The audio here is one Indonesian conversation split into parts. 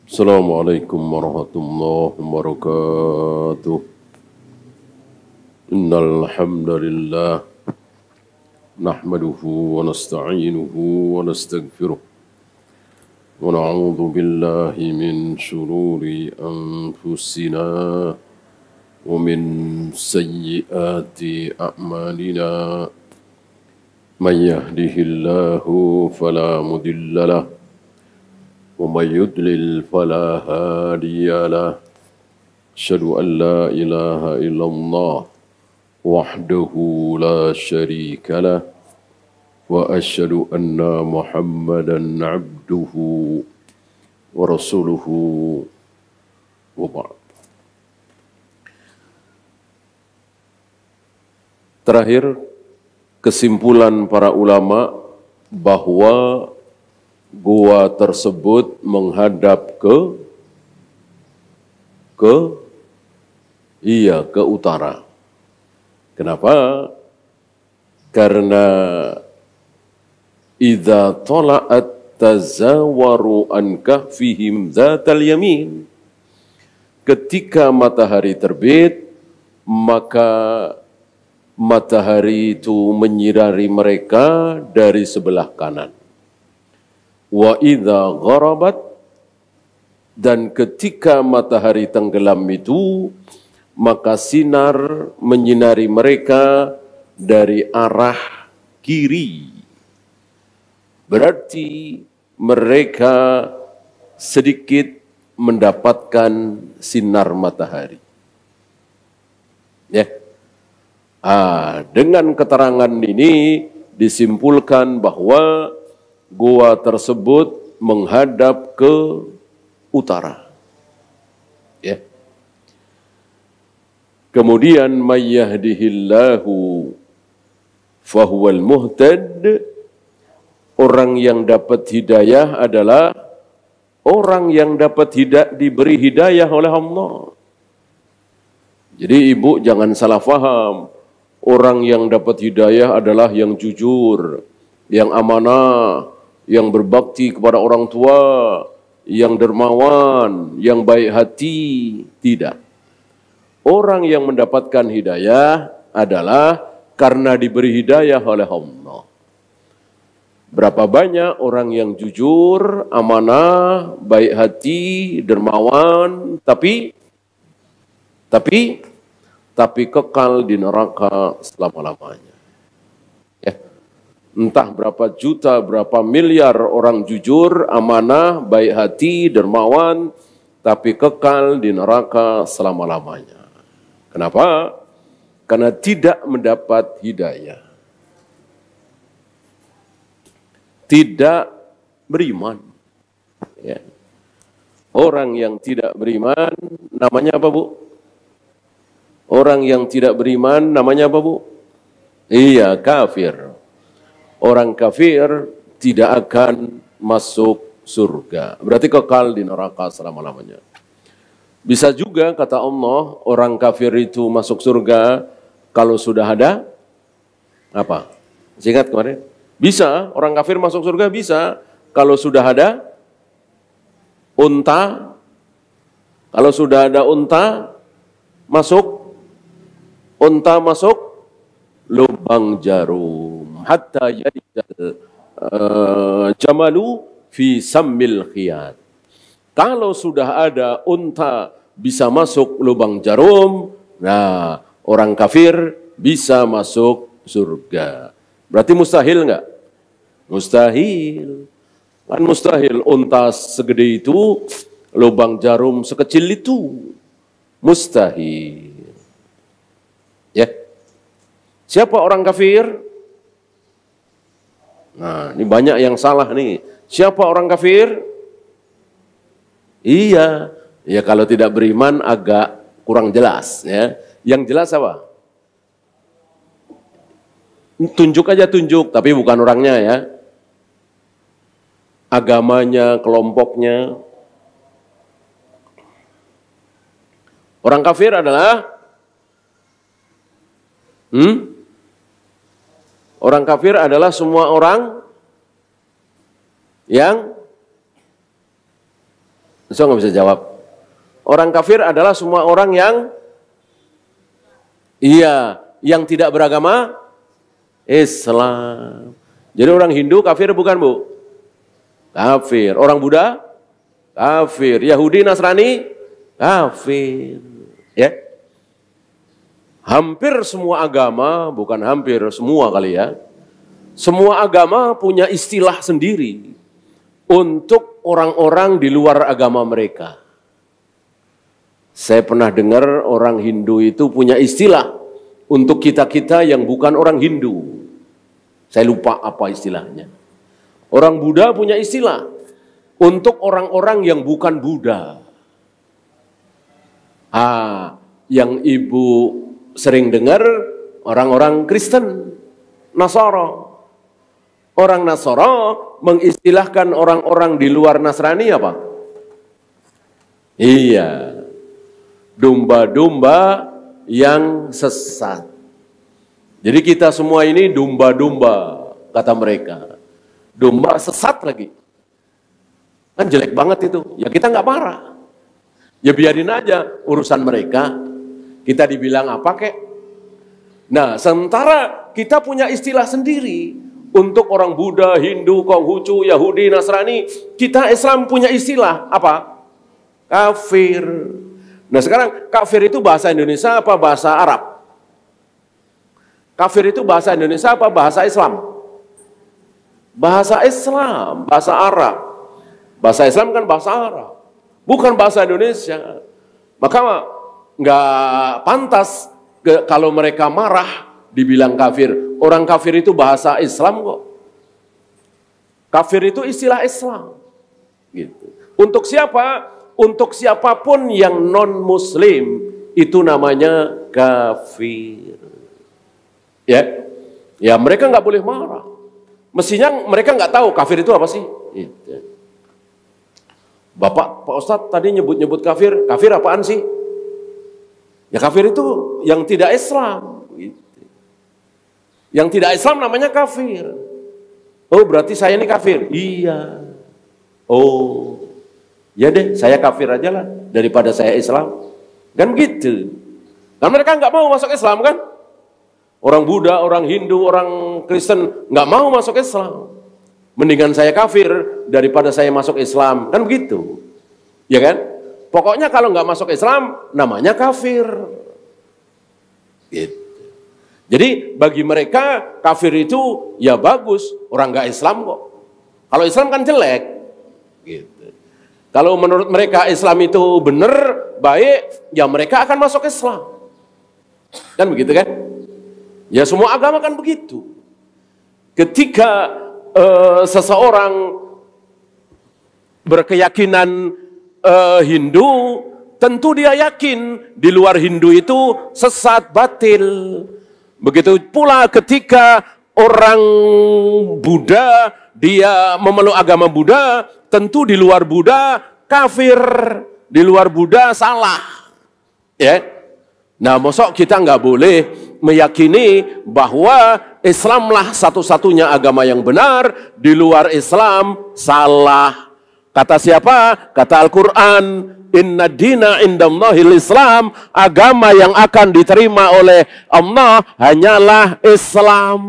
Assalamualaikum warahmatullahi wabarakatuh. Innal hamdalillah nahmaduhu wa nasta'inuhu wa nastaghfiruh wa na'udzu billahi min shururi anfusina wa min sayyiati a'malina. May yahdihillahu fala mudilla lahu ومن يضلل فلا هادي له أشهد أن لا إله إلا الله وحده لا شريك له وأشهد أن محمدا عبده ورسوله وبعد. Terakhir, kesimpulan para ulama bahwa gua tersebut menghadap ke utara. Kenapa? Karena idza tala'at tazawaru an kahfihim dzatal yamin. Ketika matahari terbit, maka matahari itu menyinari mereka dari sebelah kanan. Wa idza gharabat, dan ketika matahari tenggelam itu, maka sinar menyinari mereka dari arah kiri. Berarti mereka sedikit mendapatkan sinar matahari. Ya. Dengan keterangan ini disimpulkan bahwa gua tersebut menghadap ke utara. Ya. Kemudian may yahdihillahu fahuwal muhtad. Orang yang dapat hidayah adalah orang yang dapat diberi hidayah oleh Allah. Jadi ibu jangan salah faham. Orang yang dapat hidayah adalah yang jujur, yang amanah, yang berbakti kepada orang tua, yang dermawan, yang baik hati. Tidak. Orang yang mendapatkan hidayah adalah karena diberi hidayah oleh Allah. Berapa banyak orang yang jujur, amanah, baik hati, dermawan, tapi kekal di neraka selama-lamanya. Entah berapa juta, berapa miliar orang jujur, amanah, baik hati, dermawan, tapi kekal di neraka selama-lamanya. Kenapa? Karena tidak mendapat hidayah. Tidak beriman. Ya. Orang yang tidak beriman, namanya apa, Bu? Orang yang tidak beriman, namanya apa, Bu? Iya, kafir. Orang kafir tidak akan masuk surga. Berarti kekal di neraka selama-lamanya. Bisa juga kata Allah, orang kafir itu masuk surga kalau sudah ada apa? Ingat kemarin? Bisa, orang kafir masuk surga bisa kalau sudah ada unta. Kalau sudah ada unta masuk lubang jarum. Hatta yajal jamalu fi sammil khiyat. Kalau sudah ada unta bisa masuk lubang jarum, nah orang kafir bisa masuk surga. Berarti mustahil enggak? Mustahil. Kan mustahil unta segede itu, lubang jarum sekecil itu. Mustahil. Ya. Siapa orang kafir? Nah, ini banyak yang salah nih. Siapa orang kafir? Iya. Ya kalau tidak beriman agak kurang jelas ya. Yang jelas apa? Tunjuk aja tunjuk, tapi bukan orangnya ya. Agamanya, kelompoknya. Orang kafir adalah orang kafir adalah semua orang yang So nggak bisa jawab. Orang kafir adalah semua orang yang yang tidak beragama Islam. Jadi orang Hindu kafir bukan, Bu? Kafir. Orang Buddha kafir. Yahudi, Nasrani kafir. Ya. Hampir semua agama, bukan hampir semua kali ya. Semua agama punya istilah sendiri untuk orang-orang di luar agama mereka. Saya pernah dengar orang Hindu itu punya istilah untuk kita-kita yang bukan orang Hindu. Saya lupa apa istilahnya. Orang Buddha punya istilah untuk orang-orang yang bukan Buddha. Yang Ibu sering dengar orang-orang Kristen, Nasara. Orang Nasara mengistilahkan orang-orang di luar Nasrani apa? Iya, domba-domba yang sesat. Jadi kita semua ini domba-domba, kata mereka. Domba sesat lagi. Kan jelek banget itu. Ya kita nggak marah. Ya biarin aja urusan mereka. Kita dibilang apa kek? Nah, sementara kita punya istilah sendiri untuk orang Buddha, Hindu, Konghucu, Yahudi, Nasrani. Kita Islam punya istilah apa? Kafir. Nah sekarang kafir itu bahasa Indonesia apa bahasa Arab? Kafir itu bahasa Indonesia apa bahasa Islam? Bahasa Islam, bahasa Arab. Bahasa Islam kan bahasa Arab, bukan bahasa Indonesia. Maka nggak pantas kalau mereka marah dibilang kafir. Orang kafir itu bahasa Islam kok. Kafir itu istilah Islam. Gitu. Untuk siapa? Untuk siapapun yang non-Muslim itu namanya kafir. Ya mereka nggak boleh marah. Mestinya mereka nggak tahu kafir itu apa sih. Gitu. Pak Ustadz tadi nyebut kafir. Kafir apaan sih? Ya kafir itu yang tidak Islam. Gitu. Yang tidak Islam namanya kafir. Oh berarti saya ini kafir? Iya. Oh ya deh saya kafir aja lah daripada saya Islam. Kan begitu. Kan mereka nggak mau masuk Islam kan? Orang Buddha, orang Hindu, orang Kristen nggak mau masuk Islam. Mendingan saya kafir daripada saya masuk Islam. Kan begitu. Ya kan? Pokoknya kalau nggak masuk Islam namanya kafir. Gitu. Jadi bagi mereka kafir itu ya bagus, orang nggak Islam kok. Kalau Islam kan jelek. Gitu. Kalau menurut mereka Islam itu benar, baik, ya mereka akan masuk Islam. Kan begitu kan? Ya semua agama kan begitu. Ketika seseorang berkeyakinan Hindu, tentu dia yakin di luar Hindu itu sesat, batil. Begitu pula ketika orang Buddha, dia memeluk agama Buddha, tentu di luar Buddha kafir, di luar Buddha salah. Ya. Nah, mosok kita nggak boleh meyakini bahwa Islamlah satu-satunya agama yang benar, di luar Islam salah. Kata siapa? Kata Al-Quran, inna dina indallahil Islam, agama yang akan diterima oleh Allah hanyalah Islam.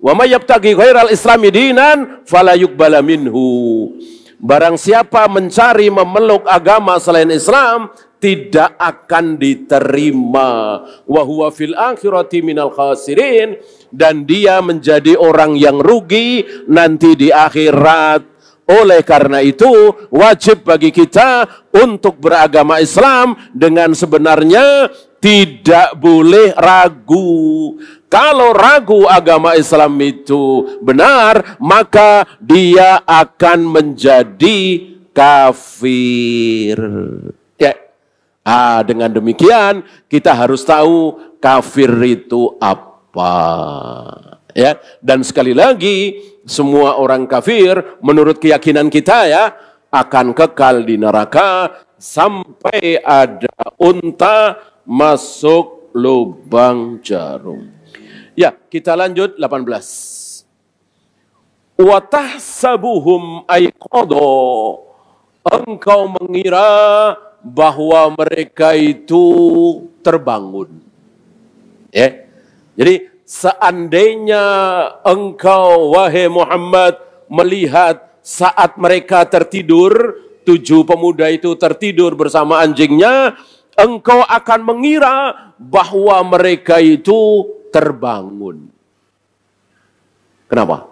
Wa may yabtaghi ghairal islami dinan fala yuqbala minhu. Barang siapa mencari memeluk agama selain Islam, tidak akan diterima. Wa huwa fil akhirati minal khasirin, dan dia menjadi orang yang rugi nanti di akhirat. Oleh karena itu wajib bagi kita untuk beragama Islam dengan sebenarnya, tidak boleh ragu. Kalau ragu agama Islam itu benar, maka dia akan menjadi kafir. Ya. Dengan demikian kita harus tahu kafir itu apa. Ya, dan sekali lagi semua orang kafir menurut keyakinan kita ya akan kekal di neraka sampai ada unta masuk lubang jarum. Ya, kita lanjut 18. Wa tahsabuhum ayqadha engkau mengira bahwa mereka itu terbangun. Ya. Jadi seandainya engkau wahai Muhammad melihat saat mereka tertidur, 7 pemuda itu tertidur bersama anjingnya, engkau akan mengira bahwa mereka itu terbangun. Kenapa?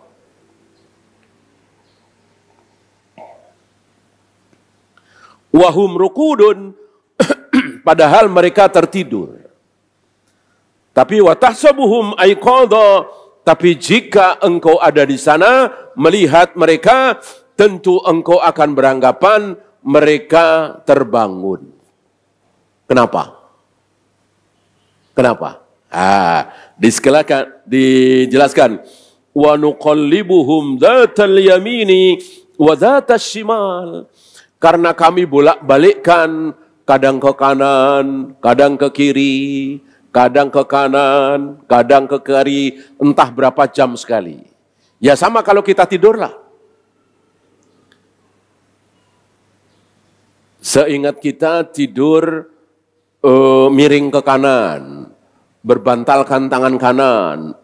Wahum rukudun, padahal mereka tertidur. Tapi watahsabuhum aiqadha, tapi jika engkau ada di sana melihat mereka, tentu engkau akan beranggapan mereka terbangun. Kenapa? Kenapa? Dijelaskan. Wa nuqallibuhum dzatal yamini wa dzatas shimal. Karena kami bolak-balikkan, kadang ke kanan, kadang ke kiri, kadang ke kanan, kadang ke kiri, entah berapa jam sekali. Ya sama kalau kita tidurlah. Seingat kita tidur miring ke kanan, berbantalkan tangan kanan.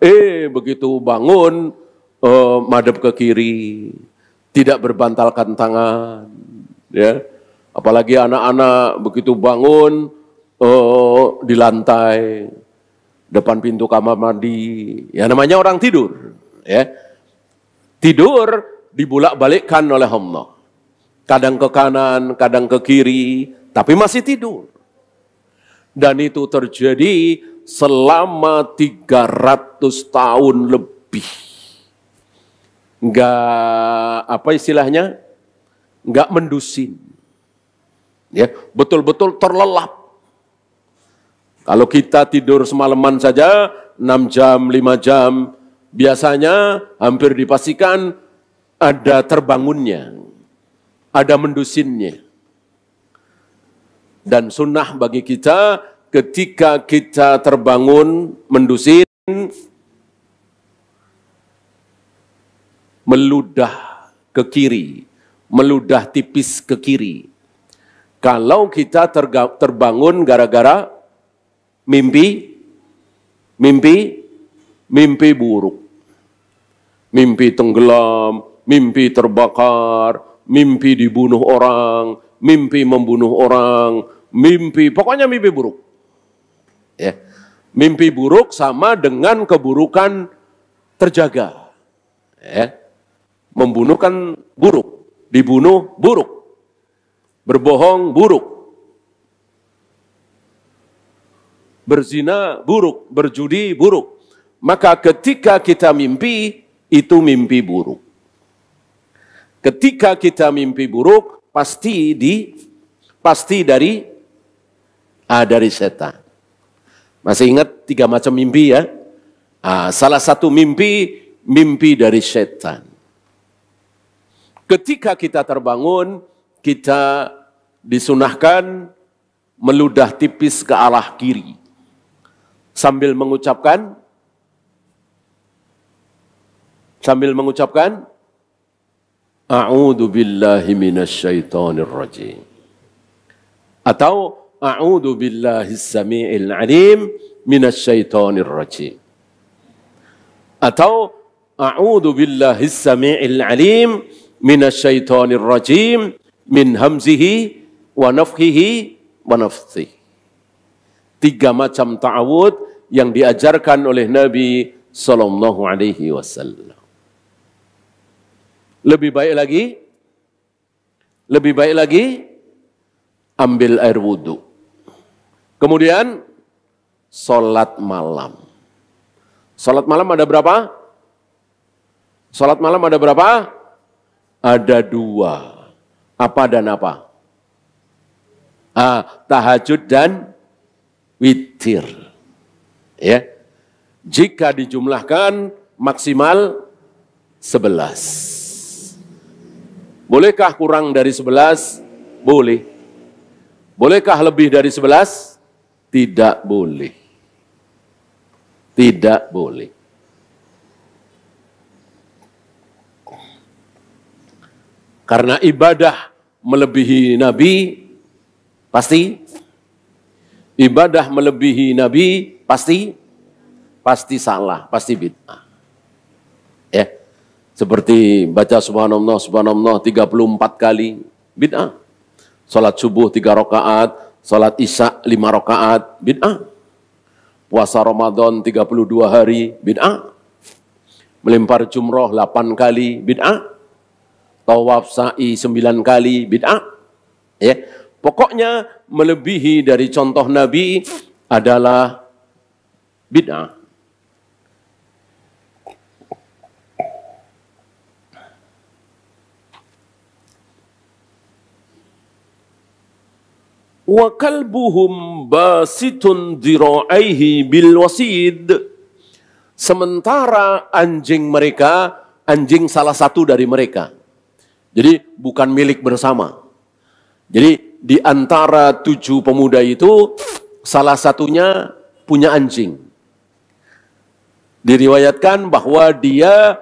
Begitu bangun, madep ke kiri, tidak berbantalkan tangan. Ya, apalagi anak-anak begitu bangun, di lantai depan pintu kamar mandi, ya namanya orang tidur, ya. Tidur dibolak-balikkan oleh Allah, kadang ke kanan, kadang ke kiri, tapi masih tidur. Dan itu terjadi selama 300 tahun lebih. Enggak, apa istilahnya? Enggak mendusin. Ya, betul-betul terlelap. Kalau kita tidur semalaman saja 6 jam, 5 jam, biasanya hampir dipastikan ada terbangunnya, ada mendusinnya. Dan sunnah bagi kita ketika kita terbangun mendusin, meludah ke kiri, meludah tipis ke kiri. Kalau kita terbangun gara-gara mimpi buruk. Mimpi tenggelam, mimpi terbakar, mimpi dibunuh orang, mimpi membunuh orang, pokoknya mimpi buruk. Ya. Mimpi buruk sama dengan keburukan terjaga. Ya. Membunuh kan buruk, dibunuh buruk, berbohong buruk. Berzina buruk, berjudi buruk. Maka ketika kita mimpi, itu mimpi buruk. Ketika kita mimpi buruk, pasti dari setan. Masih ingat 3 macam mimpi ya? Salah satu mimpi dari setan. Ketika kita terbangun, kita disunahkan meludah tipis ke arah kiri. Sambil mengucapkan A'udzu billahi minasyaitonir rajim. Atau A'udzu billahis samii'il 'alim minasyaitonir rajim. Atau A'udzu billahis samii'il 'alim minasyaitonir rajim min hamzihi wa nafthihi wa nafthihi. 3 macam ta'awud yang diajarkan oleh Nabi sallallahu alaihi wasallam. Lebih baik lagi ambil air wudhu. Kemudian salat malam. Salat malam ada berapa? Salat malam ada berapa? Ada 2. Apa dan apa? Tahajud dan witir. Ya. Jika dijumlahkan maksimal 11. Bolehkah kurang dari 11? Boleh. Bolehkah lebih dari 11? Tidak boleh. Tidak boleh. Karena ibadah melebihi Nabi, pasti. Ibadah melebihi Nabi, pasti. Pasti salah, pasti bid'ah. Ya. Seperti baca subhanallah, subhanallah 34 kali, bid'ah. Salat subuh 3 rakaat, salat isya 5 rakaat, bid'ah. Puasa Ramadan 32 hari, bid'ah. Melempar jumroh 8 kali, bid'ah. Tawaf sa'i 9 kali, bid'ah. Ya. Pokoknya melebihi dari contoh Nabi adalah bid'ah. Wa kalbuhum basitun dhira'aihi bil wasid. Sementara anjing mereka, anjing salah satu dari mereka. Jadi bukan milik bersama. Jadi di antara 7 pemuda itu, salah satunya punya anjing. Diriwayatkan bahwa dia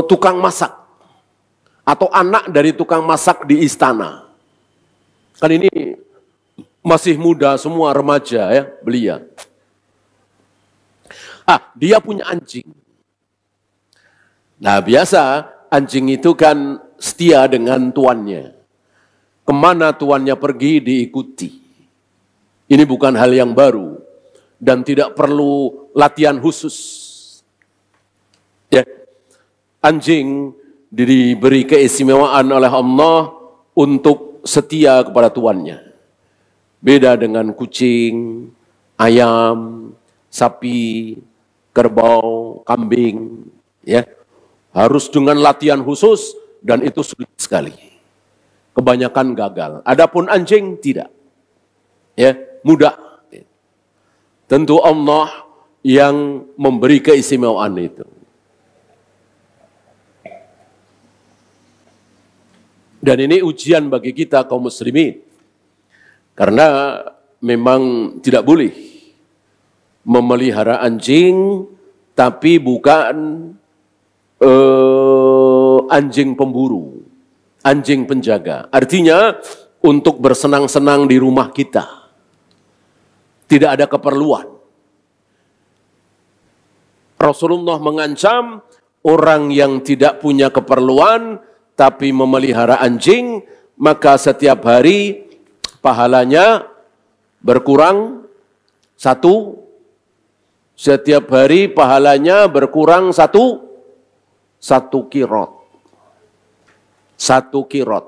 tukang masak. Atau anak dari tukang masak di istana. Kan ini masih muda semua, remaja ya, belia. Dia punya anjing. Nah biasa anjing itu kan setia dengan tuannya. Kemana tuannya pergi diikuti. Ini bukan hal yang baru. Dan tidak perlu latihan khusus. Ya. Anjing diberi keistimewaan oleh Allah untuk setia kepada tuannya. Beda dengan kucing, ayam, sapi, kerbau, kambing. Ya. Harus dengan latihan khusus dan itu sulit sekali. Kebanyakan gagal. Adapun anjing tidak. Ya, mudah. Tentu Allah yang memberi keistimewaan itu. Dan ini ujian bagi kita kaum muslimin. Karena memang tidak boleh memelihara anjing tapi bukan anjing pemburu, anjing penjaga. Artinya untuk bersenang-senang di rumah kita. Tidak ada keperluan. Rasulullah mengancam orang yang tidak punya keperluan tapi memelihara anjing, maka setiap hari pahalanya berkurang 1. Setiap hari pahalanya berkurang 1 kirot. 1 kirot.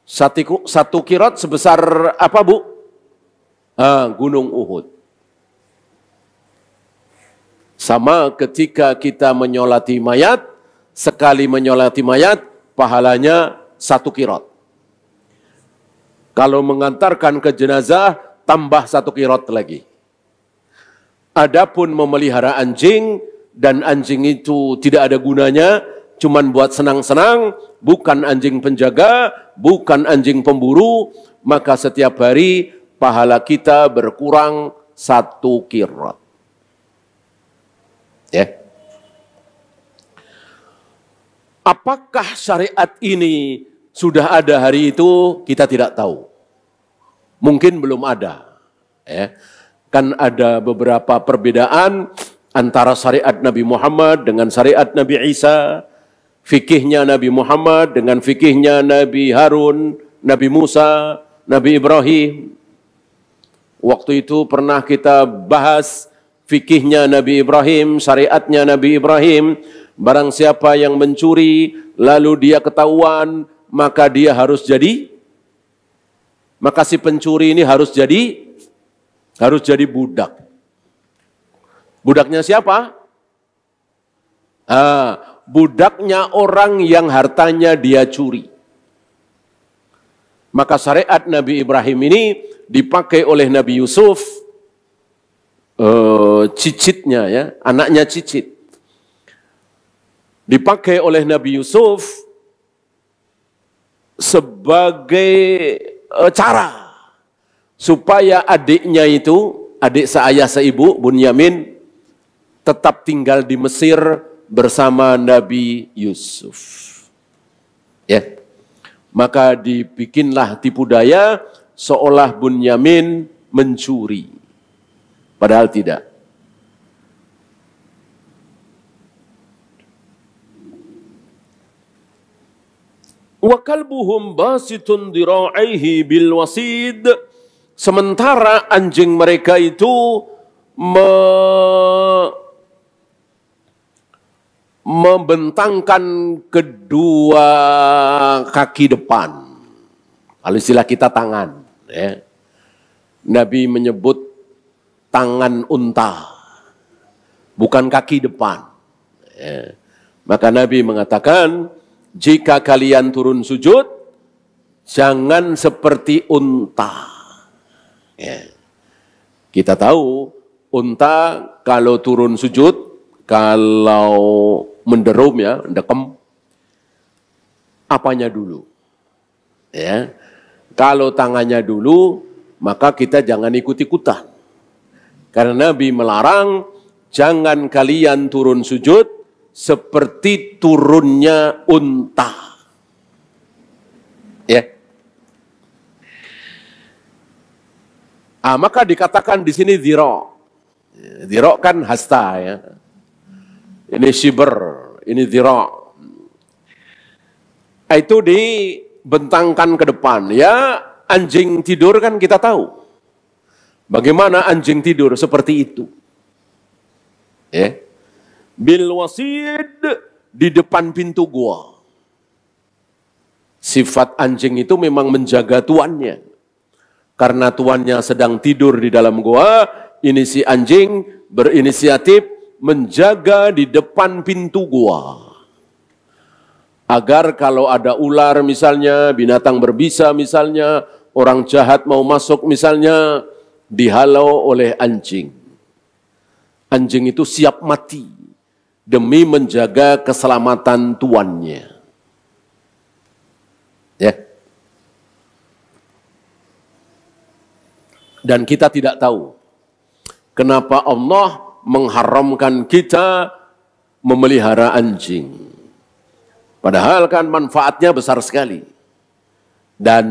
1 kirot sebesar apa, Bu? Gunung Uhud. Sama ketika kita menyolati mayat, sekali menyolati mayat, pahalanya 1 kirot. Kalau mengantarkan ke jenazah, tambah 1 kirot lagi. Adapun memelihara anjing, dan anjing itu tidak ada gunanya, cuman buat senang-senang, bukan anjing penjaga, bukan anjing pemburu, maka setiap hari pahala kita berkurang 1 kirot. Ya. Apakah syariat ini sudah ada hari itu? Kita tidak tahu. Mungkin belum ada. Ya. Kan ada beberapa perbedaan antara syariat Nabi Muhammad dengan syariat Nabi Isa. Fikihnya Nabi Muhammad dengan fikihnya Nabi Harun, Nabi Musa, Nabi Ibrahim. Waktu itu pernah kita bahas fikihnya Nabi Ibrahim, syariatnya Nabi Ibrahim. Barang siapa yang mencuri, lalu dia ketahuan, maka dia harus jadi, maka si pencuri ini harus jadi budak. Budaknya siapa? Budaknya orang yang hartanya dia curi. Maka syariat Nabi Ibrahim ini dipakai oleh Nabi Yusuf, cicitnya ya, anaknya cicit. Dipakai oleh Nabi Yusuf sebagai cara supaya adiknya itu, adik seayah seibu, Bunyamin, tetap tinggal di Mesir bersama Nabi Yusuf. Ya. Maka dibikinlah tipu daya seolah Bunyamin mencuri. Padahal tidak. Wa kalbuhum basitun dira'aihi bil wasid. Sementara anjing mereka itu membentangkan kedua kaki depan. Kalau istilah kita tangan. Ya. Nabi menyebut tangan unta, bukan kaki depan. Ya. Maka Nabi mengatakan, jika kalian turun sujud, jangan seperti unta. Ya. Kita tahu, unta kalau turun sujud, kalau menderum ya, dekem, apanya dulu? Ya. Kalau tangannya dulu, maka kita jangan ikut-ikutan. Karena Nabi melarang, jangan kalian turun sujud seperti turunnya unta. Ya. Maka dikatakan di sini dhira. Dhira kan hasta ya. Ini shibr, ini dhira. Itu dibentangkan ke depan. Ya, anjing tidur kan kita tahu. Bagaimana anjing tidur seperti itu. Ya. Bil wasid, di depan pintu gua. Sifat anjing itu memang menjaga tuannya. Karena tuannya sedang tidur di dalam gua, ini si anjing berinisiatif menjaga di depan pintu gua. Agar kalau ada ular misalnya, binatang berbisa misalnya, orang jahat mau masuk misalnya, dihalau oleh anjing. Anjing itu siap mati demi menjaga keselamatan tuannya. Ya. Dan kita tidak tahu kenapa Allah mengharamkan kita memelihara anjing. Padahal kan manfaatnya besar sekali. Dan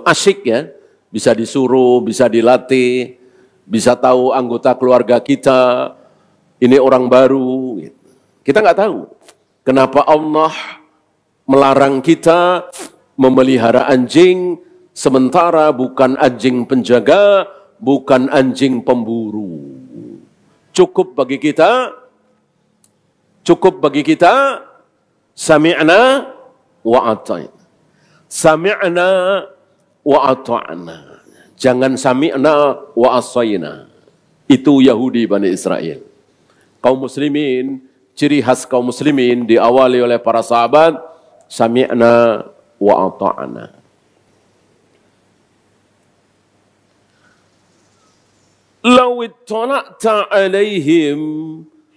asyik ya, bisa disuruh, bisa dilatih, bisa tahu anggota keluarga kita, ini orang baru. Kita nggak tahu kenapa Allah melarang kita memelihara anjing, sementara bukan anjing penjaga, bukan anjing pemburu. Cukup bagi kita, sami'na wa ata'na. Sami'na wa ata'na. Jangan sami'na wa asayna. Itu Yahudi Bani Israel. Kaum muslimin, ciri khas kaum muslimin diawali oleh para sahabat, sami'na wa ata'na. Lawit tala'ta alaihim,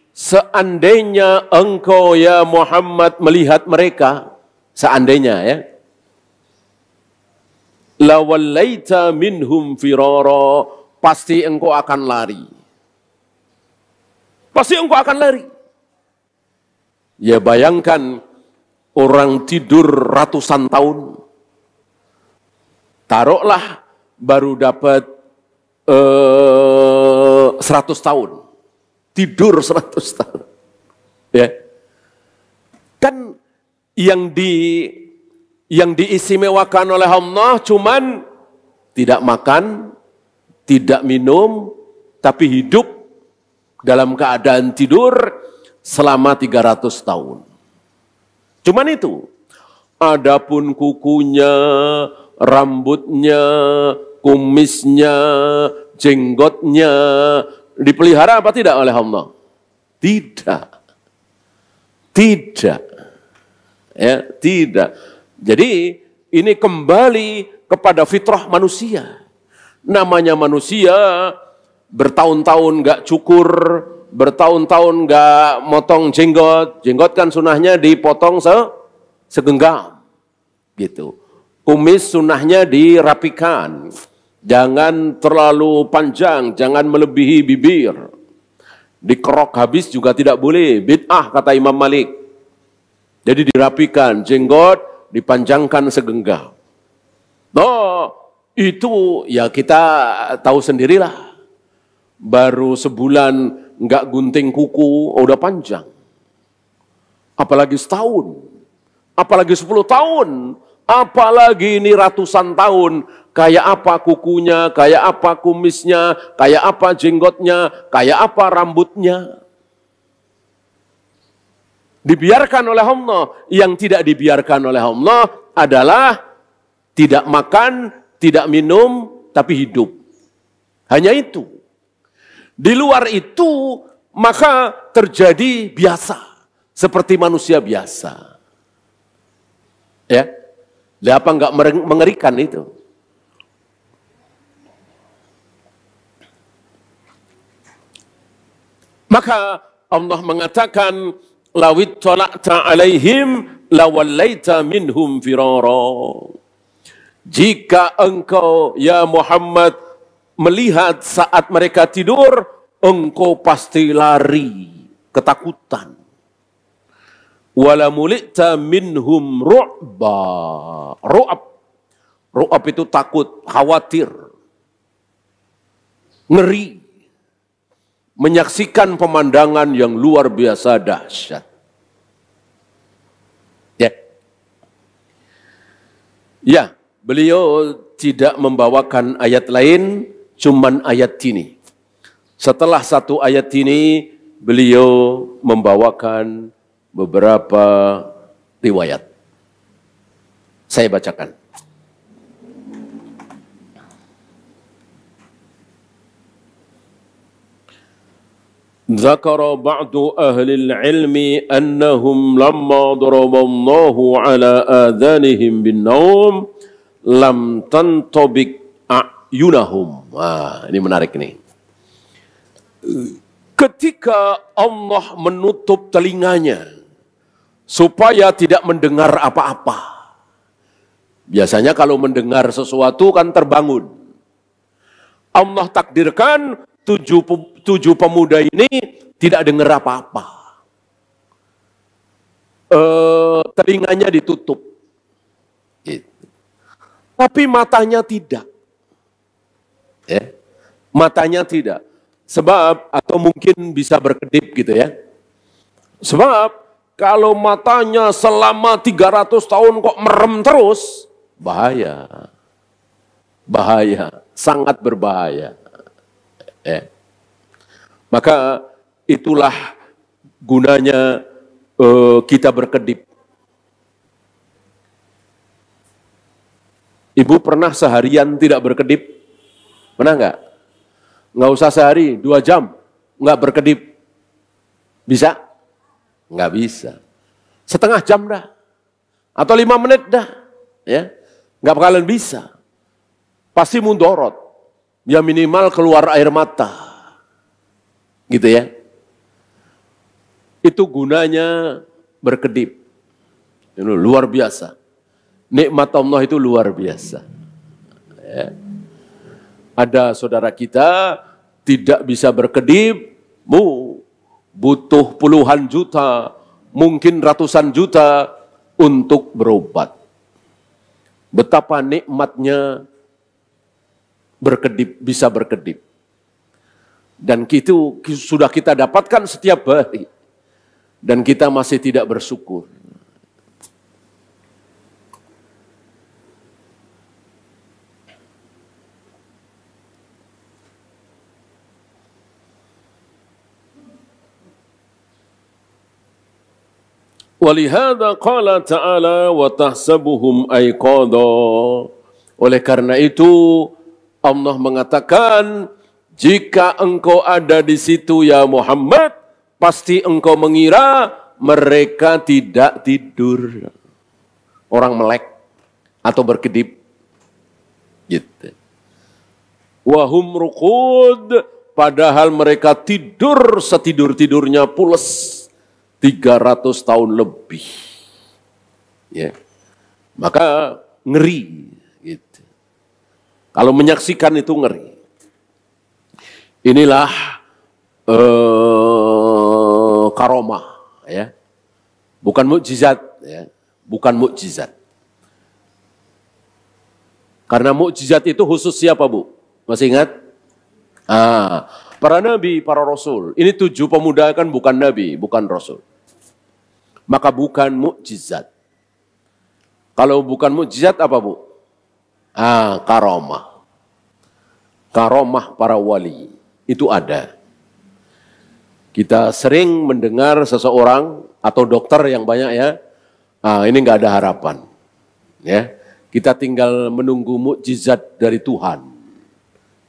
seandainya engkau ya Muhammad melihat mereka, seandainya ya, lawallaita minhum firara, pasti engkau akan lari. Pasti engkau akan lari. Ya bayangkan orang tidur ratusan tahun. Taruhlah baru dapat 100 tahun. Tidur 100 tahun. Ya. Kan yang diistimewakan oleh Allah cuman tidak makan, tidak minum, tapi hidup dalam keadaan tidur selama 300 tahun. Cuman itu. Adapun kukunya, rambutnya, kumisnya, jenggotnya dipelihara apa tidak oleh Allah? Tidak. Tidak. Ya, tidak. Jadi ini kembali kepada fitrah manusia. Namanya manusia bertahun-tahun nggak cukur, bertahun-tahun nggak motong jenggot. Jenggot kan sunahnya dipotong segenggam. Gitu. Kumis sunahnya dirapikan. Jangan terlalu panjang, jangan melebihi bibir. Dikerok habis juga tidak boleh. Bid'ah kata Imam Malik. Jadi dirapikan, jenggot dipanjangkan segenggam. Oh, itu ya kita tahu sendirilah. Baru sebulan nggak gunting kuku, udah panjang. Apalagi setahun, apalagi 10 tahun, apalagi ini ratusan tahun. Kayak apa kukunya, kayak apa kumisnya, kayak apa jenggotnya, kayak apa rambutnya. Dibiarkan oleh Allah. Yang tidak dibiarkan oleh Allah adalah tidak makan, tidak minum, tapi hidup. Hanya itu. Di luar itu, maka terjadi biasa. Seperti manusia biasa. Ya, apa enggak mengerikan itu? Maka Allah mengatakan, lawit tala'ta alaihim lawallaita minhum firara. Jika engkau ya Muhammad melihat saat mereka tidur, engkau pasti lari ketakutan. Wala mulita minhum ru'ba. Ru'ab itu takut, khawatir, ngeri. Menyaksikan pemandangan yang luar biasa dahsyat. Ya, beliau tidak membawakan ayat lain, cuman ayat ini. Setelah satu ayat ini, beliau membawakan beberapa riwayat. Saya bacakan. ذكر بعض أهل العلم أنهم لما ضرب الله على آذانهم بالنوم لم تنطبق أعينهم. Ini menarik nih. Ketika Allah menutup telinganya supaya tidak mendengar apa-apa. Biasanya kalau mendengar sesuatu kan terbangun. Allah takdirkan tujuh pemuda ini tidak dengar apa-apa. Telinganya ditutup. Gitu. Tapi matanya tidak. Ya. Matanya tidak. Sebab, atau mungkin bisa berkedip gitu ya. Sebab, kalau matanya selama 300 tahun kok merem terus, bahaya. Bahaya. Sangat berbahaya. Maka itulah gunanya kita berkedip. Ibu pernah seharian tidak berkedip? Pernah enggak? Enggak usah sehari, 2 jam enggak berkedip. Bisa? Enggak bisa. Setengah jam dah. Atau 5 menit dah. Ya, enggak bakalan bisa. Pasti mundorot. Ya minimal keluar air mata. Gitu ya. Itu gunanya berkedip. Itu luar biasa. Nikmat Allah itu luar biasa. Ya. Ada saudara kita tidak bisa berkedip, butuh puluhan juta, mungkin ratusan juta untuk berobat. Betapa nikmatnya berkedip, bisa berkedip. Dan itu sudah kita dapatkan setiap hari. Dan kita masih tidak bersyukur. Walihada qala ta'ala wa tahsabuhum aiqadha. Oleh karena itu Allah mengatakan, jika engkau ada di situ ya Muhammad, pasti engkau mengira mereka tidak tidur. Orang melek atau berkedip. Gitu. Wahum ruqud, padahal mereka tidur setidur-tidurnya pules 300 tahun lebih. Ya. Maka ngeri. Gitu. Kalau menyaksikan itu ngeri. Inilah karomah, ya, bukan mukjizat, ya, bukan mukjizat. Karena mukjizat itu khusus siapa, Bu? Masih ingat? Para nabi, para rasul. Ini 7 pemuda kan bukan nabi, bukan rasul. Maka bukan mukjizat. Kalau bukan mukjizat apa, Bu? Karomah. Karomah para wali. Itu ada. Kita sering mendengar seseorang atau dokter yang banyak ya, ini nggak ada harapan. Ya, kita tinggal menunggu mukjizat dari Tuhan.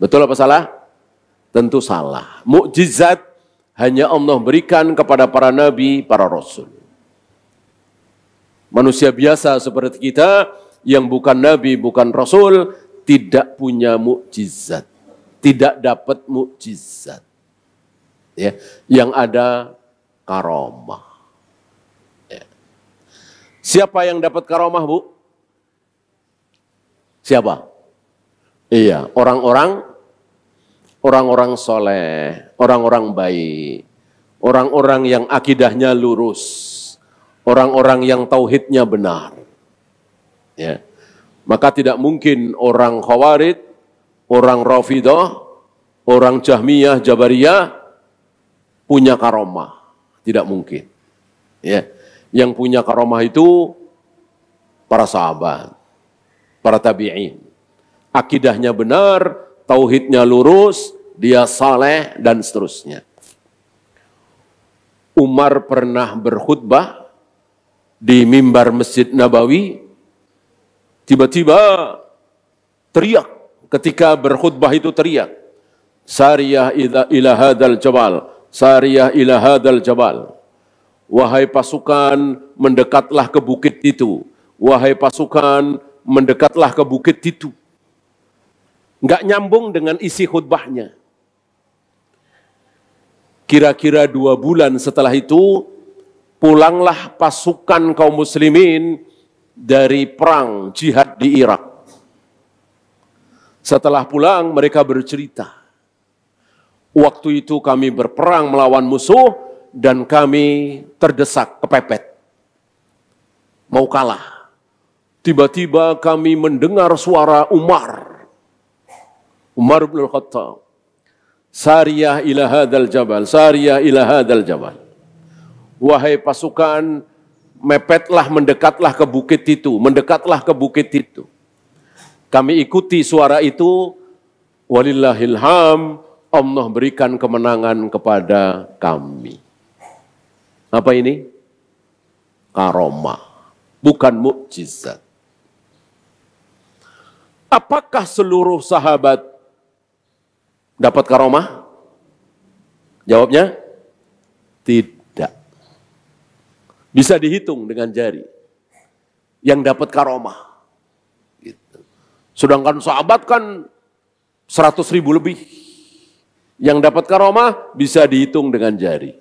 Betul apa salah? Tentu salah. Mukjizat hanya Allah berikan kepada para nabi, para rasul. Manusia biasa seperti kita yang bukan nabi, bukan rasul, tidak punya mukjizat, tidak dapat mukjizat. Ya, yang ada karomah. Ya. Siapa yang dapat karomah, Bu? Siapa? Iya, orang-orang soleh, orang-orang baik, orang-orang yang akidahnya lurus, orang-orang yang tauhidnya benar. Ya. Maka tidak mungkin orang Khawarij, orang Rafidah, orang Jahmiyah, Jabariyah punya karomah. Tidak mungkin. Ya. Yang punya karomah itu para sahabat, para tabi'in. Akidahnya benar, tauhidnya lurus, dia saleh, dan seterusnya. Umar pernah berkhutbah di mimbar Masjid Nabawi, tiba-tiba teriak, ketika berkhutbah itu teriak, Sariyah ila hadal jabal, Sariyah ila hadal jabal. Wahai pasukan, mendekatlah ke bukit itu. Wahai pasukan, mendekatlah ke bukit itu. Enggak nyambung dengan isi khutbahnya. Kira-kira 2 bulan setelah itu, pulanglah pasukan kaum muslimin dari perang jihad di Irak. Setelah pulang, mereka bercerita. Waktu itu kami berperang melawan musuh dan kami terdesak, kepepet. Mau kalah. Tiba-tiba kami mendengar suara Umar bin Khattab. Sariyah ila hadal jabal, Sariyah ila hadal jabal. Wahai pasukan, mepetlah, mendekatlah ke bukit itu, mendekatlah ke bukit itu. Kami ikuti suara itu, walillahil ham, Allah berikan kemenangan kepada kami. Apa ini? Karomah, bukan mukjizat. Apakah seluruh sahabat dapat karomah? Jawabnya, tidak. Bisa dihitung dengan jari yang dapat karomah. Gitu. Sedangkan sahabat kan 100.000 lebih. Yang dapat karomah bisa dihitung dengan jari.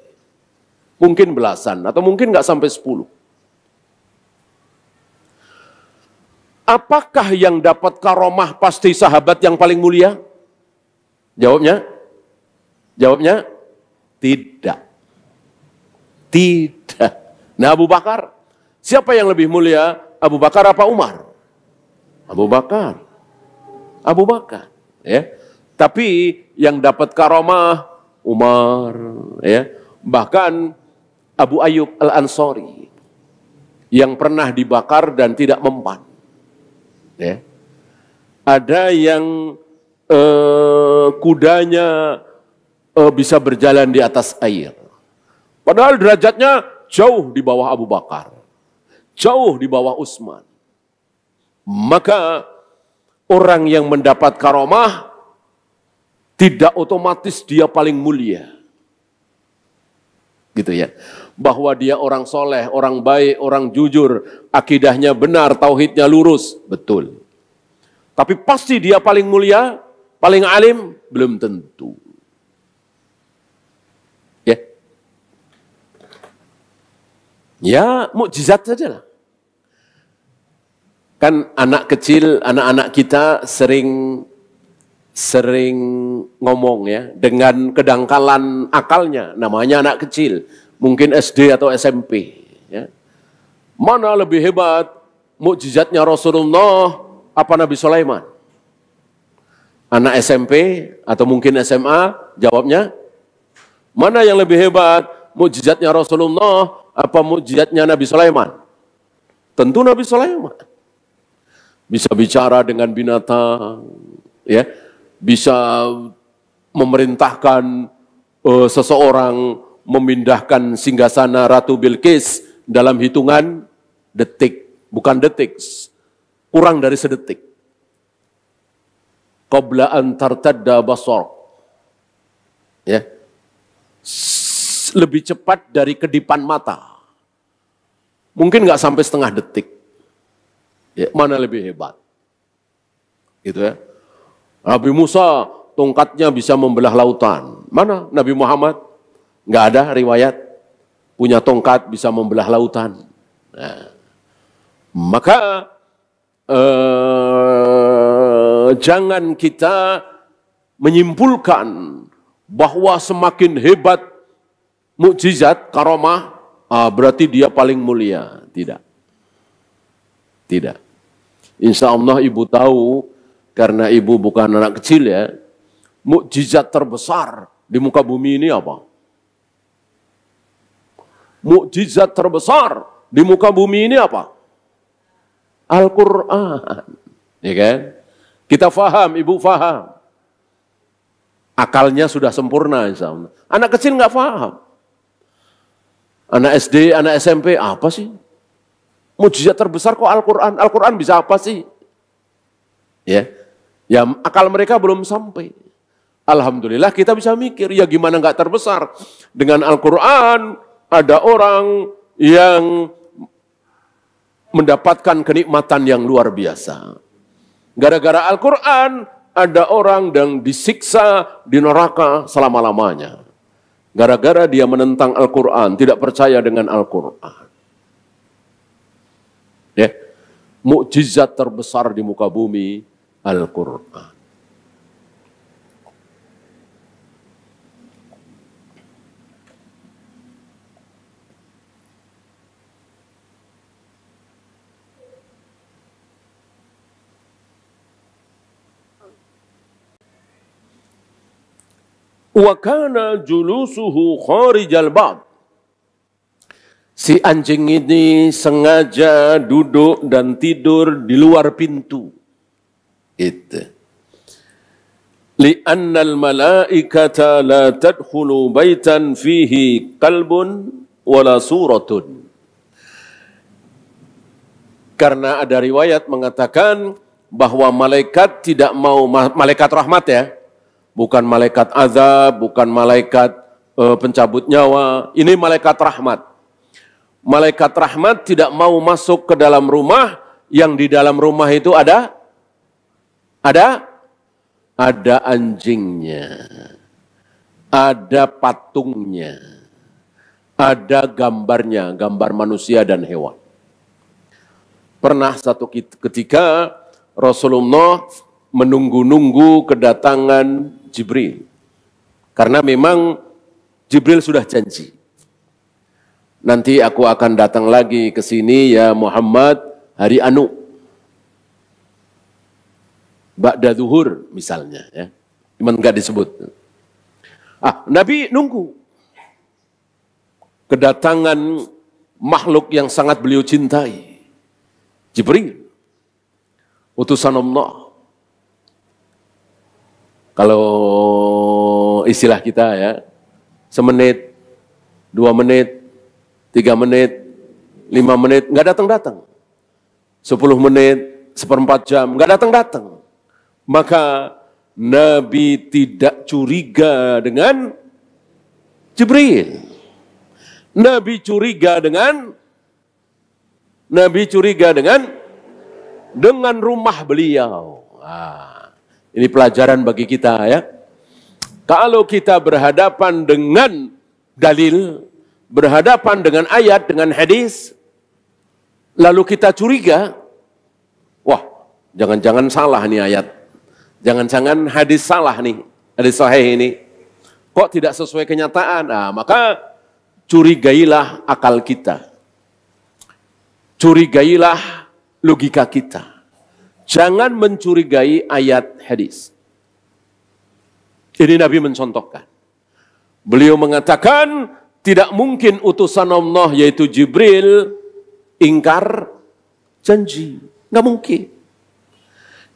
Mungkin belasan atau mungkin nggak sampai 10. Apakah yang dapat karomah pasti sahabat yang paling mulia? Jawabnya? Jawabnya tidak. Tidak. Nah, Abu Bakar, siapa yang lebih mulia? Abu Bakar apa Umar? Abu Bakar. Abu Bakar, ya. Tapi yang dapat karomah Umar, ya. Bahkan Abu Ayyub Al-Ansari yang pernah dibakar dan tidak mempan. Ya. Ada yang kudanya bisa berjalan di atas air. Padahal derajatnya jauh di bawah Abu Bakar. Jauh di bawah Utsman. Maka orang yang mendapat karomah tidak otomatis dia paling mulia. Gitu ya. Bahwa dia orang soleh, orang baik, orang jujur, akidahnya benar, tauhidnya lurus. Betul. Tapi pasti dia paling mulia, paling alim, belum tentu. Ya. Ya, mukjizat saja lah. Kan anak kecil, anak-anak kita sering ngomong ya, dengan kedangkalan akalnya, namanya anak kecil, mungkin SD atau SMP. Ya. Mana lebih hebat mukjizatnya Rasulullah apa Nabi Sulaiman? Anak SMP atau mungkin SMA jawabnya, mana yang lebih hebat mukjizatnya Rasulullah apa mukjizatnya Nabi Sulaiman? Tentu Nabi Sulaiman. Bisa bicara dengan binatang, ya, bisa memerintahkan seseorang memindahkan singgasana Ratu Bilqis dalam hitungan detik, bukan detik, kurang dari sedetik. Qabla an tartadda basar. Ya. Lebih cepat dari kedipan mata. Mungkin nggak sampai setengah detik. Ya, mana lebih hebat? Gitu ya. Nabi Musa tongkatnya bisa membelah lautan. Mana Nabi Muhammad? Nggak ada riwayat punya tongkat bisa membelah lautan. Nah, maka jangan kita menyimpulkan bahwa semakin hebat mukjizat karomah, berarti dia paling mulia. Tidak. Tidak. Insya Allah ibu tahu, karena ibu bukan anak kecil ya, mukjizat terbesar di muka bumi ini apa? Mukjizat terbesar di muka bumi ini apa? Al-Quran. Ya kan? Kita faham, ibu faham. Akalnya sudah sempurna insya Allah. Anak kecil nggak faham. Anak SD, anak SMP, apa sih? Mukjizat terbesar kok Al-Quran. Al-Quran bisa apa sih? Ya, akal mereka belum sampai. Alhamdulillah kita bisa mikir, ya gimana nggak terbesar. Dengan Al-Quran ada orang yang mendapatkan kenikmatan yang luar biasa. Gara-gara Al-Quran, ada orang yang disiksa di neraka selama-lamanya. Gara-gara dia menentang Al-Quran, tidak percaya dengan Al-Quran. Ya, mukjizat terbesar di muka bumi, Al-Quran. Wa kana julusuhu kharijal bab. Si anjing ini sengaja duduk dan tidur di luar pintu. Itu. Li'annal malaikata la tadkhulu baitan fihi qalbun wala suratun. Karena ada riwayat mengatakan bahwa malaikat tidak mau, malaikat rahmat ya, bukan malaikat azab, bukan malaikat pencabut nyawa. Ini malaikat rahmat. Malaikat rahmat tidak mau masuk ke dalam rumah yang di dalam rumah itu ada anjingnya, ada patungnya, ada gambarnya, gambar manusia dan hewan. Pernah satu ketika Rasulullah menunggu-nunggu kedatangan Jibril. Karena memang Jibril sudah janji. Nanti aku akan datang lagi ke sini ya Muhammad hari anu. Ba'da zuhur misalnya ya. Cuman enggak disebut. Nabi nunggu kedatangan makhluk yang sangat beliau cintai. Jibril. Utusan Allah. Kalau istilah kita ya, semenit, 2 menit, 3 menit, 5 menit, nggak datang-datang. 10 menit, 1/4 jam, nggak datang-datang. Maka Nabi tidak curiga dengan Jibril. Nabi curiga dengan rumah beliau. Ini pelajaran bagi kita ya. Kalau kita berhadapan dengan dalil, berhadapan dengan ayat, dengan hadis, lalu kita curiga, wah, jangan-jangan salah nih ayat. Jangan-jangan hadis salah nih, hadis sahih ini. Kok tidak sesuai kenyataan? Maka curigailah akal kita. curigailah logika kita. Jangan mencurigai ayat hadis. Ini Nabi mencontohkan. Beliau mengatakan, tidak mungkin utusan Allah yaitu Jibril ingkar janji. Nggak mungkin.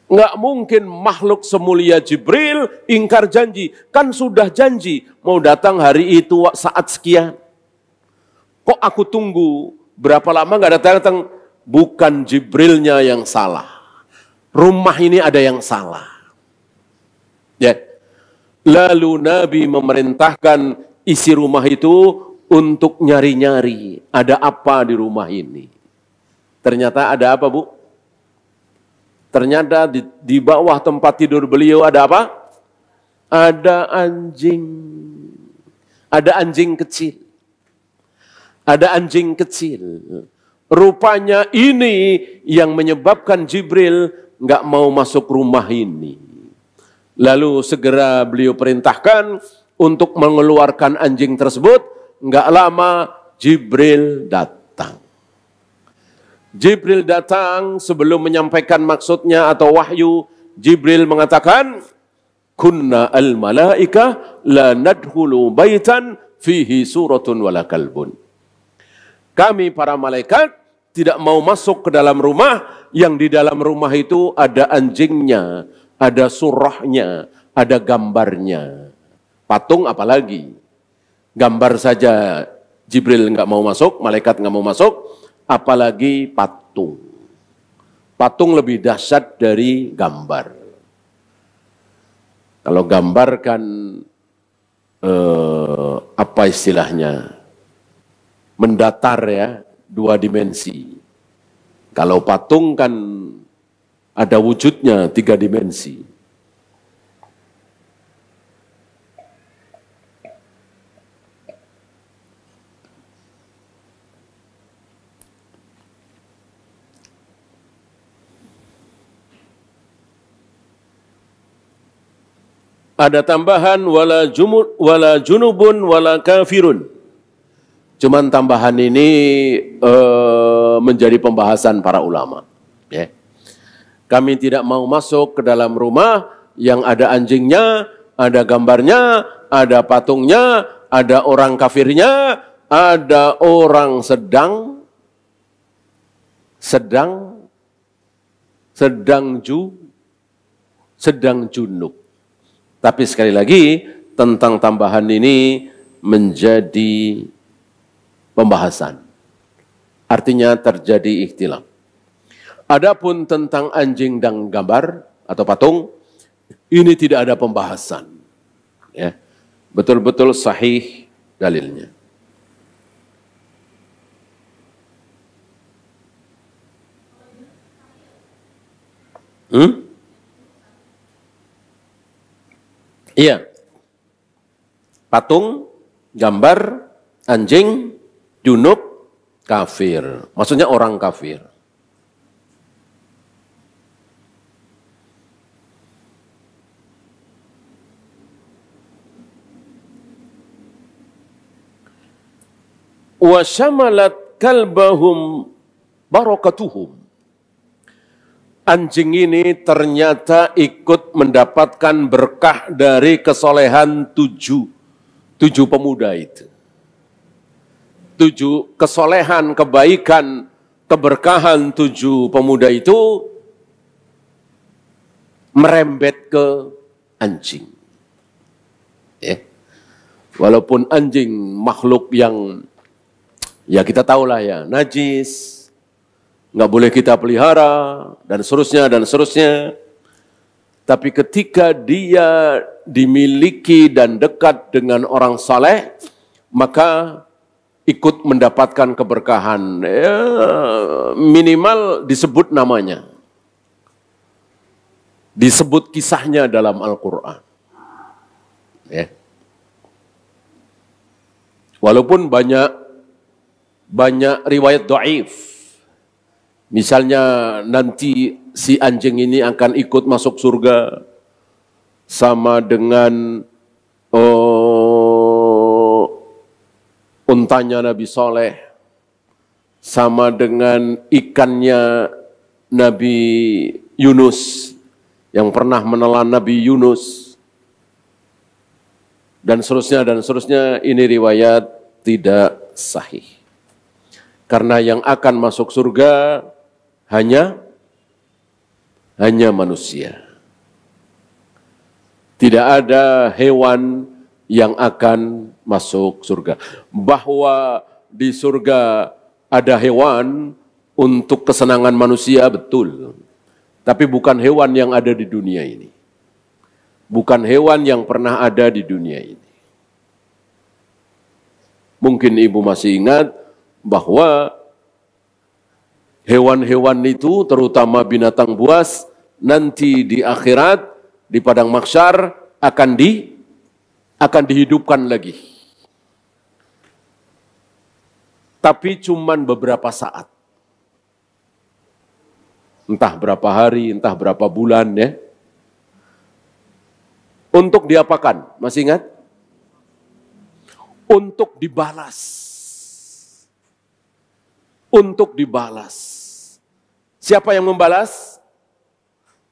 Nggak mungkin makhluk semulia Jibril ingkar janji. Kan sudah janji mau datang hari itu saat sekian. Kok aku tunggu berapa lama nggak datang-datang? Bukan Jibrilnya yang salah. Rumah ini ada yang salah. Ya. Lalu Nabi memerintahkan isi rumah itu untuk nyari-nyari. Ada apa di rumah ini? Ternyata ada apa, Bu? Ternyata di bawah tempat tidur beliau ada apa? Ada anjing. Ada anjing kecil. Ada anjing kecil. Rupanya ini yang menyebabkan Jibril nggak mau masuk rumah ini. Lalu segera beliau perintahkan untuk mengeluarkan anjing tersebut. Nggak lama Jibril datang. Jibril datang sebelum menyampaikan maksudnya atau wahyu. Jibril mengatakan, kunna al-malaika la nadkhulu baitan fihi suratun wala kalbun. Kami para malaikat tidak mau masuk ke dalam rumah yang di dalam rumah itu ada anjingnya, ada surahnya, ada gambarnya. Patung apalagi. Gambar saja Jibril nggak mau masuk, malaikat nggak mau masuk, apalagi patung. Patung lebih dahsyat dari gambar. Kalau gambar kan apa istilahnya? Mendatar ya, 2 dimensi. Kalau patung kan ada wujudnya 3 dimensi. Ada tambahan wala junubun wala kafirun. Cuman tambahan ini menjadi pembahasan para ulama. Ya. Kami tidak mau masuk ke dalam rumah yang ada anjingnya, ada gambarnya, ada patungnya, ada orang kafirnya, ada orang sedang junub. Tapi sekali lagi tentang tambahan ini menjadi pembahasan. Artinya terjadi ikhtilaf. Adapun tentang anjing dan gambar atau patung, ini tidak ada pembahasan. Ya. Betul-betul sahih dalilnya. Iya. Patung, gambar, anjing, junub, kafir. Maksudnya orang kafir. Wa syamalat kalbahum barakatuhum. Anjing ini ternyata ikut mendapatkan berkah dari kesolehan tujuh pemuda itu. 7 kesolehan, kebaikan, keberkahan 7 pemuda itu merembet ke anjing. Ya. Walaupun anjing makhluk yang ya kita tahulah ya, najis, nggak boleh kita pelihara, dan seterusnya. Tapi ketika dia dimiliki dan dekat dengan orang saleh, maka ikut mendapatkan keberkahan. Ya, minimal disebut namanya. Disebut kisahnya dalam Al-Quran. Ya. Walaupun banyak riwayat dhaif. Misalnya nanti si anjing ini akan ikut masuk surga sama dengan untanya Nabi Soleh, sama dengan ikannya Nabi Yunus yang pernah menelan Nabi Yunus, dan seterusnya, ini riwayat tidak sahih. Karena yang akan masuk surga hanya manusia. Tidak ada hewan yang akan masuk surga. Bahwa di surga ada hewan untuk kesenangan manusia, betul. Tapi bukan hewan yang ada di dunia ini. Bukan hewan yang pernah ada di dunia ini. Mungkin ibu masih ingat bahwa hewan-hewan itu, terutama binatang buas, nanti di akhirat, di padang mahsyar akan dihidupkan lagi. Tapi cuman beberapa saat. Entah berapa hari, entah berapa bulan ya. Untuk diapakan? Masih ingat? Untuk dibalas. Untuk dibalas. Siapa yang membalas?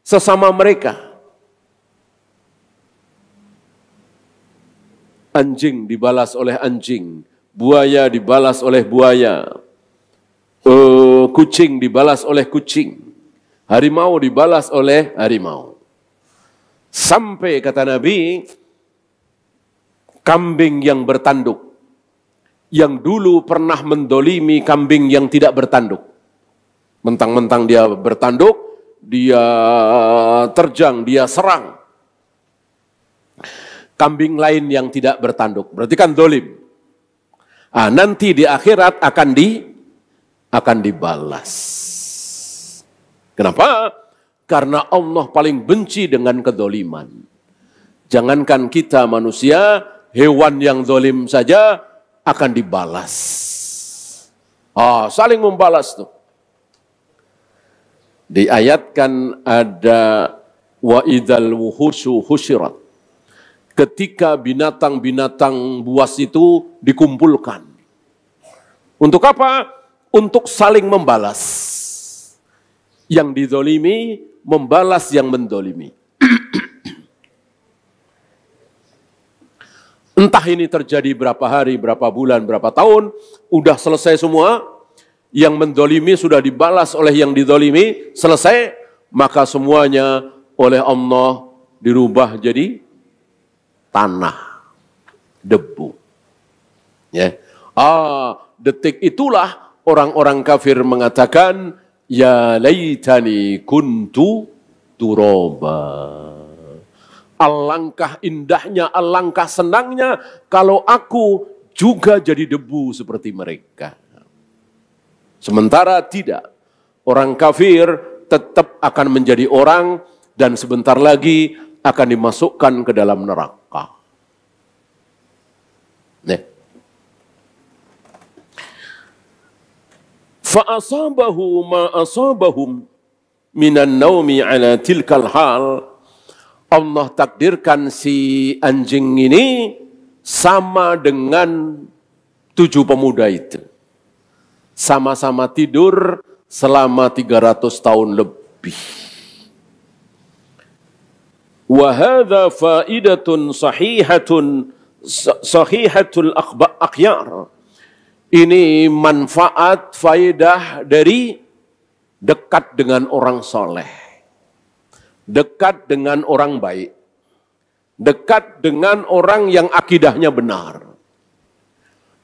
Sesama mereka. Anjing dibalas oleh anjing, buaya dibalas oleh buaya, kucing dibalas oleh kucing, harimau dibalas oleh harimau. Sampai kata Nabi, kambing yang bertanduk, yang dulu pernah mendolimi kambing yang tidak bertanduk. Mentang-mentang dia bertanduk, dia terjang, dia serang kambing lain yang tidak bertanduk. Berarti kan dolim. Nanti di akhirat akan dibalas. Kenapa? Karena Allah paling benci dengan kedoliman. Jangankan kita manusia, hewan yang dolim saja akan dibalas. Saling membalas tuh. Diayatkan ada wa idzal wuhusyu husyirat. Ketika binatang-binatang buas itu dikumpulkan. Untuk apa? Untuk saling membalas. Yang dizolimi membalas yang mendolimi. Entah ini terjadi berapa hari, berapa bulan, berapa tahun, udah selesai semua. Yang mendolimi sudah dibalas oleh yang dizolimi, selesai, maka semuanya oleh Allah dirubah jadi tanah, debu. Ya. Detik itulah orang-orang kafir mengatakan, ya laitani kuntu turaba. Alangkah indahnya, alangkah senangnya kalau aku juga jadi debu seperti mereka. Sementara tidak. Orang kafir tetap akan menjadi orang dan sebentar lagi akan dimasukkan ke dalam neraka. Fa'asabahu ma asabahum minan naumi ala tilkal hal. Allah takdirkan si anjing ini sama dengan 7 pemuda itu. Sama-sama tidur selama 300 tahun lebih. Wahada faidatun sahihatul akhyar. Ini manfaat, faedah dari dekat dengan orang soleh. Dekat dengan orang baik. Dekat dengan orang yang akidahnya benar.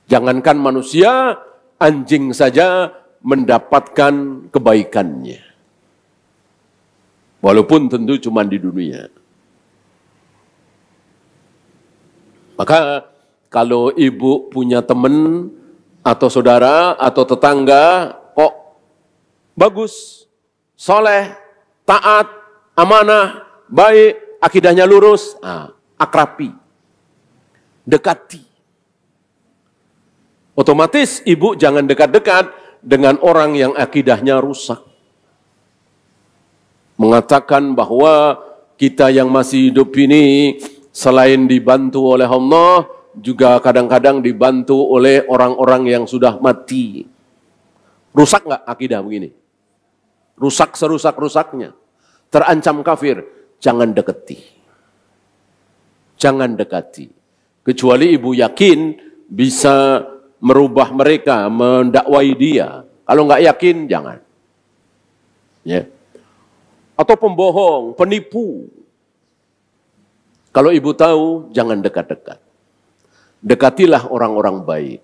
Jangankan manusia, anjing saja mendapatkan kebaikannya. Walaupun tentu cuma di dunia. Maka kalau ibu punya teman atau saudara atau tetangga kok bagus, soleh, taat, amanah, baik, akidahnya lurus, akrabi, dekati. Otomatis ibu jangan dekat-dekat dengan orang yang akidahnya rusak. Mengatakan bahwa kita yang masih hidup ini selain dibantu oleh Allah, juga kadang-kadang dibantu oleh orang-orang yang sudah mati. Rusak nggak akidah begini? Rusak serusak-rusaknya. Terancam kafir. Jangan dekati. Jangan dekati. Kecuali ibu yakin bisa merubah mereka, mendakwai dia. Kalau nggak yakin, jangan. Ya. Atau pembohong, penipu. Kalau ibu tahu, jangan dekat-dekat. Dekatilah orang-orang baik.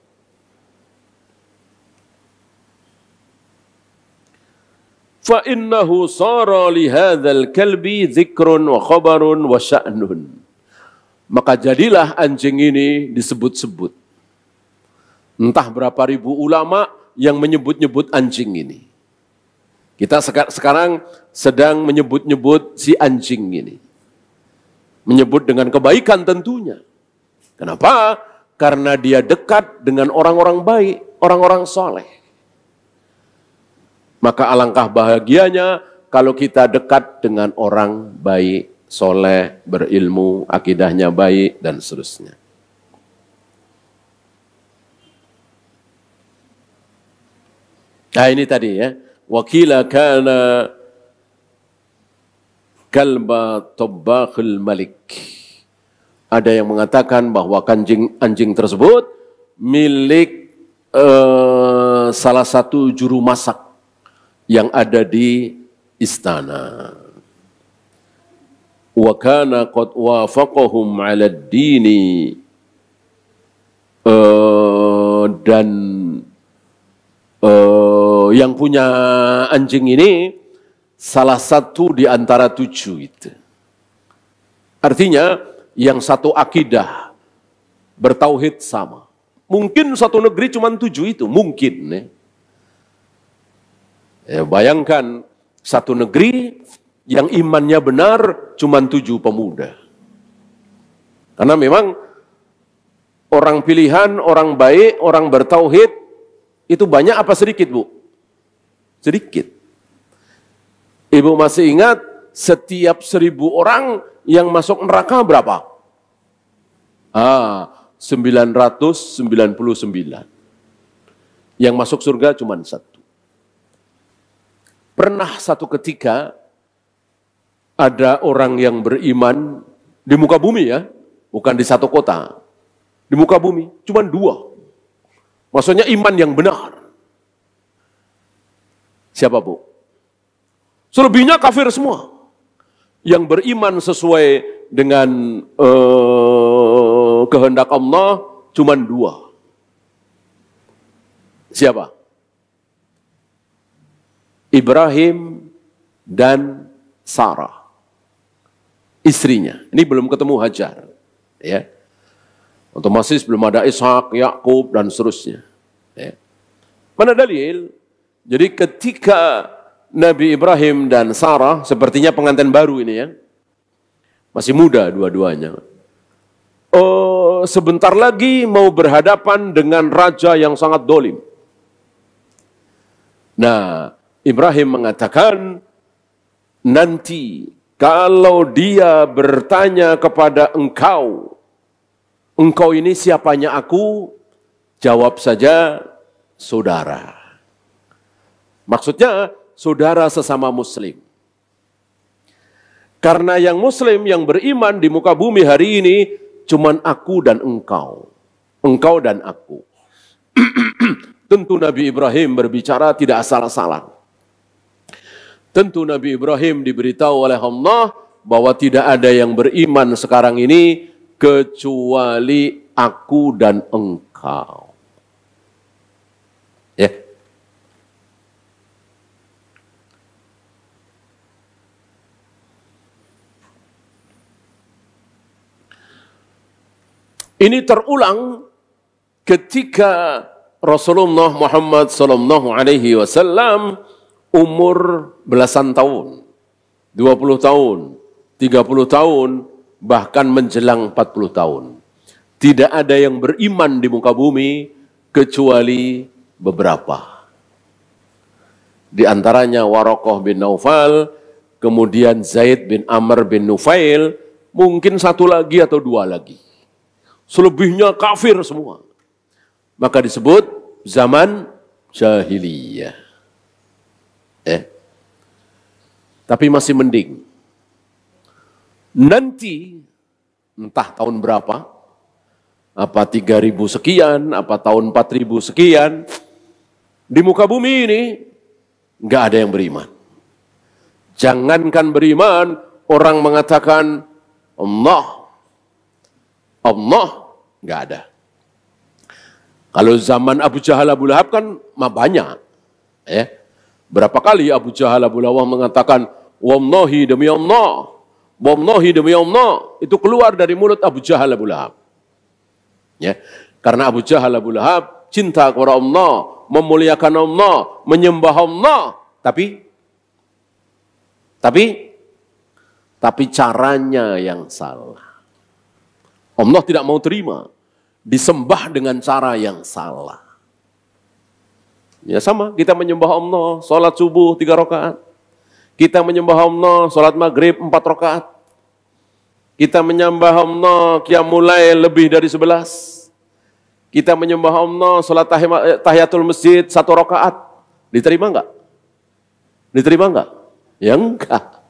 فَإِنَّهُ صَارَ لِهَذَا الْكَلْبِ ذِكْرٌ وَخَبَرٌ وَشَأْنٌ. Maka jadilah anjing ini disebut-sebut. Entah berapa ribu ulama yang menyebut-nyebut anjing ini. Kita sekarang sedang menyebut-nyebut si anjing ini. Menyebut dengan kebaikan tentunya. Kenapa? Karena dia dekat dengan orang-orang baik, orang-orang soleh. Maka alangkah bahagianya kalau kita dekat dengan orang baik, soleh, berilmu, akidahnya baik, dan seterusnya. Nah ini tadi ya. Wakila kana kalba tabbahul malik. Ada yang mengatakan bahwa anjing tersebut milik salah satu juru masak yang ada di istana. Wa kana qad wafaqahum 'ala ad-dini, dan yang punya anjing ini salah satu di antara 7 itu. Artinya yang satu akidah bertauhid sama. Mungkin satu negeri cuma 7 itu, mungkin ya. Ya, bayangkan satu negeri yang imannya benar cuma 7 pemuda. Karena memang orang pilihan, orang baik, orang bertauhid itu banyak apa sedikit, Bu? Sedikit. Ibu masih ingat setiap 1000 orang yang masuk neraka berapa? 999. Yang masuk surga cuma 1. Pernah satu ketika ada orang yang beriman di muka bumi ya, bukan di satu kota. Di muka bumi, cuma 2. Maksudnya iman yang benar. Siapa, Bu? Selebihnya kafir semua. Yang beriman sesuai dengan kehendak Allah cuma 2. Siapa? Ibrahim dan Sarah, istrinya. Ini belum ketemu Hajar, ya. Otomatis belum ada Ishak, Yakub dan seterusnya. Ya. Mana dalil? Jadi ketika Nabi Ibrahim dan Sarah, sepertinya pengantin baru ini ya, masih muda dua-duanya. Sebentar lagi mau berhadapan dengan raja yang sangat dolim. Nah, Ibrahim mengatakan, nanti kalau dia bertanya kepada engkau ini siapanya aku? Jawab saja, saudara. Maksudnya, saudara sesama muslim. Karena yang muslim, yang beriman di muka bumi hari ini, cuman aku dan engkau. Engkau dan aku. Tentu Nabi Ibrahim berbicara tidak asal-asalan. Tentu Nabi Ibrahim diberitahu oleh Allah bahwa tidak ada yang beriman sekarang ini kecuali aku dan engkau. Ya. Ini terulang ketika Rasulullah Muhammad SAW umur belasan tahun, 20 tahun, 30 tahun, bahkan menjelang 40 tahun. Tidak ada yang beriman di muka bumi kecuali beberapa. Di antaranya Waraqah bin Naufal, kemudian Zaid bin Amr bin Nufail, mungkin 1 lagi atau 2 lagi. Selebihnya kafir semua. Maka disebut zaman jahiliyah. Tapi masih mending. Nanti, entah tahun berapa, apa 3.000 sekian, apa tahun 4.000 sekian, di muka bumi ini, nggak ada yang beriman. Jangankan beriman, orang mengatakan, Allah, nggak ada. Kalau zaman Abu Jahal, Abu Lahab kan banyak. Berapa kali Abu Jahal, Abu Lahab mengatakan, wallahi demi Allah, wallahi demi Allah, itu keluar dari mulut Abu Jahal, Abu Lahab. Karena Abu Jahal, Abu Lahab cinta kepada Allah, memuliakan Allah, menyembah Allah, tapi caranya yang salah. Allah tidak mau terima disembah dengan cara yang salah. Ya sama, kita menyembah Allah, sholat subuh 3 rakaat. Kita menyembah Allah, sholat maghrib 4 rakaat. Kita menyembah Allah, qiyamul lail lebih dari 11. Kita menyembah Allah, sholat tahiyatul masjid 1 rakaat. Diterima enggak? Diterima enggak? Ya enggak.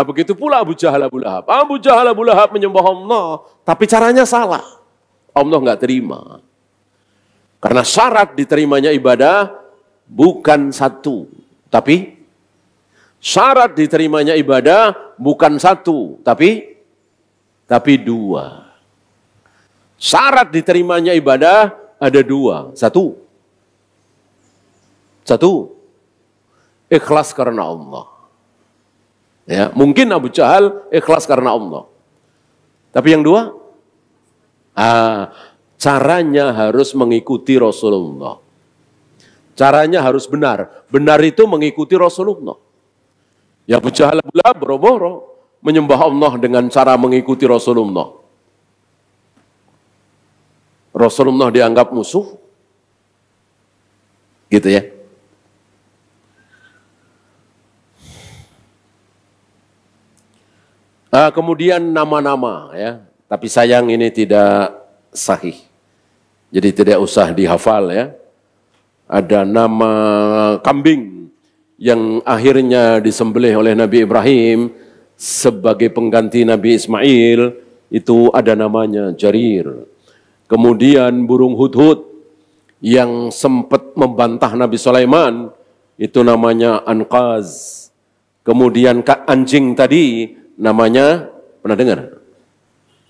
Begitu pula Abu Jahal, Abu Lahab. Abu Jahal, Abu Lahab menyembah Allah, tapi caranya salah. Allah enggak terima. Karena syarat diterimanya ibadah bukan 1, tapi syarat diterimanya ibadah bukan 1, tapi 2. Syarat diterimanya ibadah ada 2. Satu, ikhlas karena Allah. Ya, mungkin Abu Jahal ikhlas karena Allah. Tapi yang 2, caranya harus mengikuti Rasulullah. Caranya harus benar. Benar itu mengikuti Rasulullah. Ya Abu Jahal, Abu Lahab boro-boro menyembah Allah dengan cara mengikuti Rasulullah. Rasulullah dianggap musuh. Gitu ya. Kemudian nama-nama ya. Tapi sayang ini tidak sahih. Jadi tidak usah dihafal ya. Ada nama kambing yang akhirnya disembelih oleh Nabi Ibrahim sebagai pengganti Nabi Ismail, itu ada namanya Jarir. Kemudian burung hudhud yang sempat membantah Nabi Sulaiman, itu namanya Anqaz. Kemudian anjing tadi namanya, pernah dengar?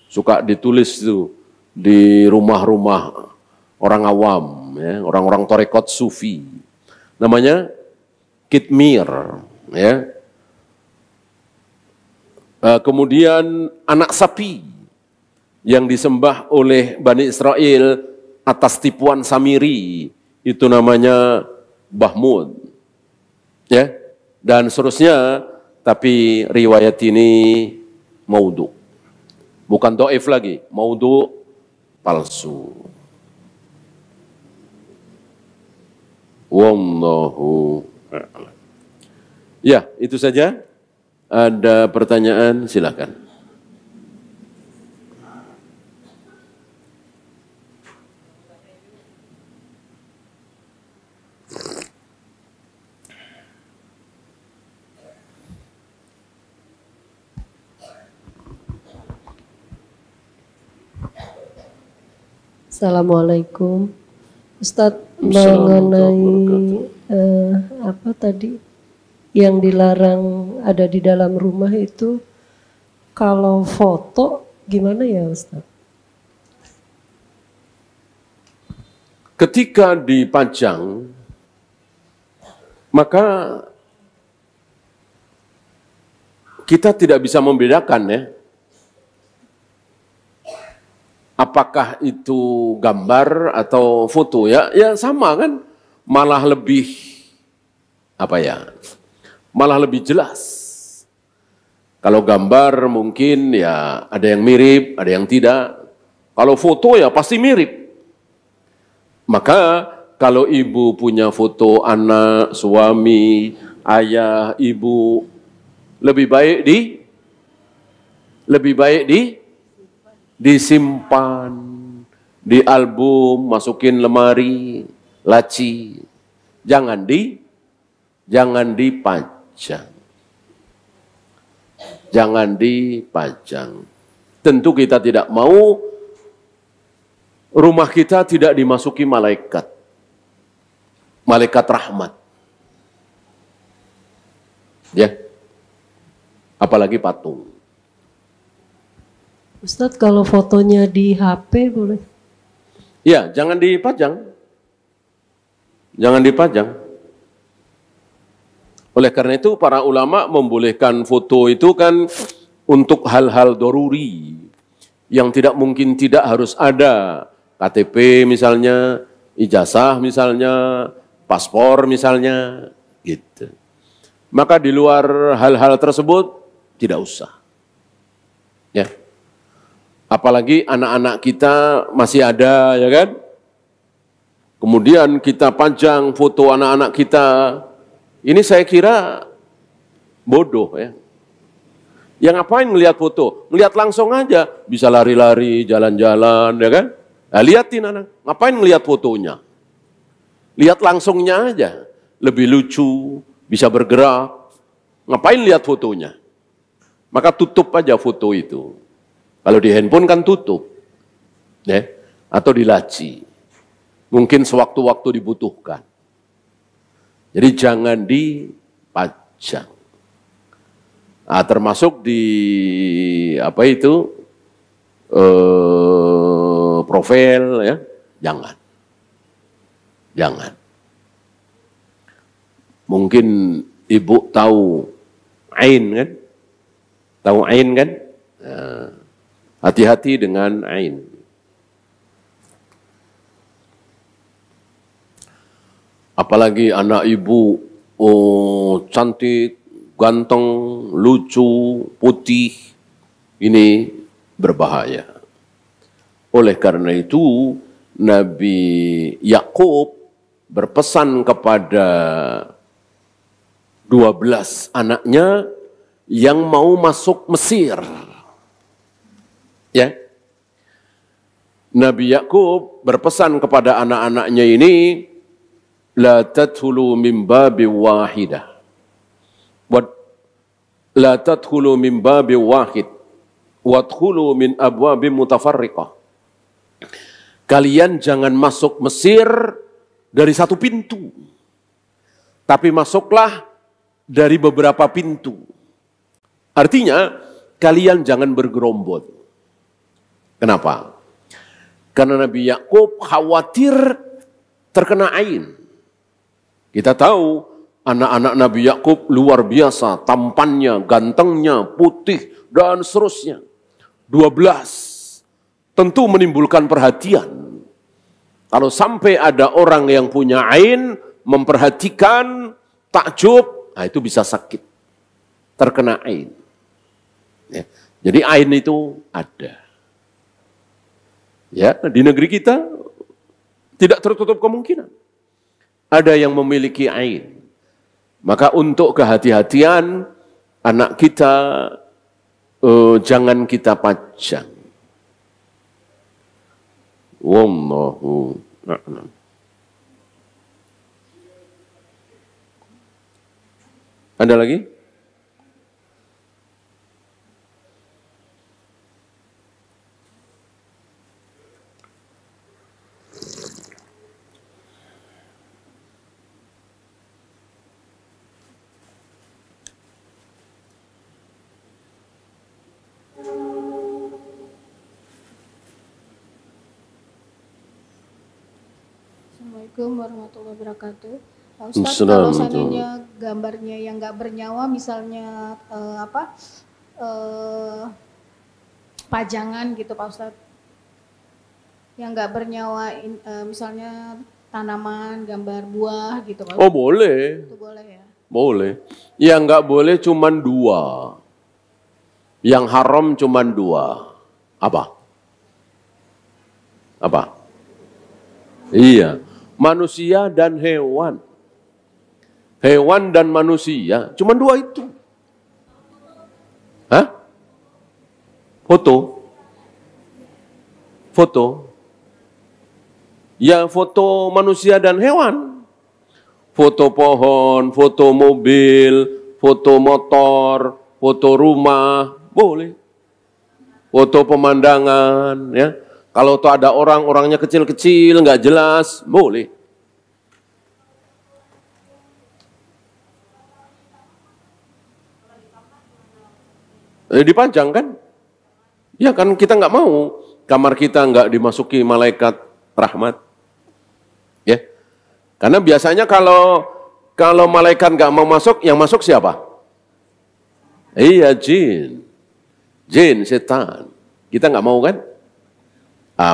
Suka ditulis itu di rumah-rumah orang awam, ya, orang-orang tarekat sufi. Namanya Kitmir, ya. Kemudian anak sapi yang disembah oleh Bani Israel atas tipuan Samiri, itu namanya Bahmud, ya, dan seterusnya. Tapi riwayat ini maudhu, bukan dhaif lagi, maudhu, palsu. Wallahu a'lam. Ya, itu saja. Ada pertanyaan, silakan. Assalamualaikum. Ustadz, mengenai apa tadi yang dilarang ada di dalam rumah itu, kalau foto gimana ya Ustadz? Ketika dipajang, maka kita tidak bisa membedakan ya, apakah itu gambar atau foto, ya sama kan, malah lebih malah lebih jelas. Kalau gambar mungkin ya ada yang mirip, ada yang tidak. Kalau foto ya pasti mirip. Maka kalau ibu punya foto anak, suami, ayah, ibu, lebih baik disimpan di album, masukin lemari, laci, jangan dipajang. Jangan dipajang. Tentu kita tidak mau rumah kita tidak dimasuki malaikat. Malaikat rahmat. Ya. Apalagi patung. Ustadz, kalau fotonya di HP boleh? Ya, jangan dipajang. Jangan dipajang. Oleh karena itu para ulama membolehkan foto itu kan untuk hal-hal doruri yang tidak mungkin tidak harus ada. KTP misalnya, ijazah misalnya, paspor misalnya, gitu. Maka di luar hal-hal tersebut tidak usah. Ya. Apalagi anak-anak kita masih ada, ya kan? Kemudian kita pajang foto anak-anak kita. Ini saya kira bodoh ya. Yang ngapain ngelihat foto? Ngelihat langsung aja, bisa lari-lari, jalan-jalan, ya kan? Nah, liatin anak, ngapain ngelihat fotonya? Lihat langsungnya aja, lebih lucu, bisa bergerak. Ngapain lihat fotonya? Maka tutup aja foto itu. Kalau di handphone kan tutup, ya, atau di laci. Mungkin sewaktu-waktu dibutuhkan. Jadi jangan dipajang. Nah, termasuk di apa itu profil ya, jangan. Mungkin ibu tahu ain kan? Tahu ain kan? Nah, hati-hati dengan ain. Apalagi anak ibu, cantik, ganteng, lucu, putih, ini berbahaya. Oleh karena itu, Nabi Yakub berpesan kepada 12 anaknya yang mau masuk Mesir. Ya. Nabi Yakub berpesan kepada anak-anaknya ini, la tadkhulu min babi wahidah. La tadkhulu min babi wahid. Wadkhulu min abwabi mutafarriqah. Kalian jangan masuk Mesir dari satu pintu. Tapi masuklah dari beberapa pintu. Artinya, kalian jangan bergerombol. Kenapa? Karena Nabi Yakub khawatir terkena ain. Kita tahu anak-anak Nabi Yakub luar biasa, tampannya, gantengnya, putih, dan seterusnya. 12 tentu menimbulkan perhatian. Kalau sampai ada orang yang punya ain, memperhatikan, takjub, nah itu bisa sakit. Terkena ain. Ya. Jadi ain itu ada. Ya, di negeri kita tidak tertutup kemungkinan. Ada yang memiliki ain. Maka untuk kehati-hatian anak kita jangan kita pajang. Wallahu a'lam. Ada lagi? Assalamualaikum warahmatullahi wabarakatuh. Pak Ustadz, kalau seandainya gambarnya yang nggak bernyawa, misalnya pajangan gitu Pak Ustadz, yang nggak bernyawa, misalnya tanaman, gambar buah gitu Pak Ustadz. Oh boleh. Itu boleh ya? Boleh. Yang nggak boleh cuman 2. Yang haram cuman 2. Apa? Iya. Manusia dan hewan. Hewan dan manusia. Cuma 2 itu. Hah? Foto. Ya foto manusia dan hewan. foto pohon, foto mobil, foto motor, foto rumah, boleh. Foto pemandangan, ya. Kalau tuh ada orangnya kecil-kecil, nggak jelas, boleh. Dipajang kan? Ya kan kita nggak mau kamar kita nggak dimasuki malaikat rahmat. Ya, karena biasanya kalau malaikat nggak mau masuk, yang masuk siapa? Iya, jin, setan. Kita nggak mau kan?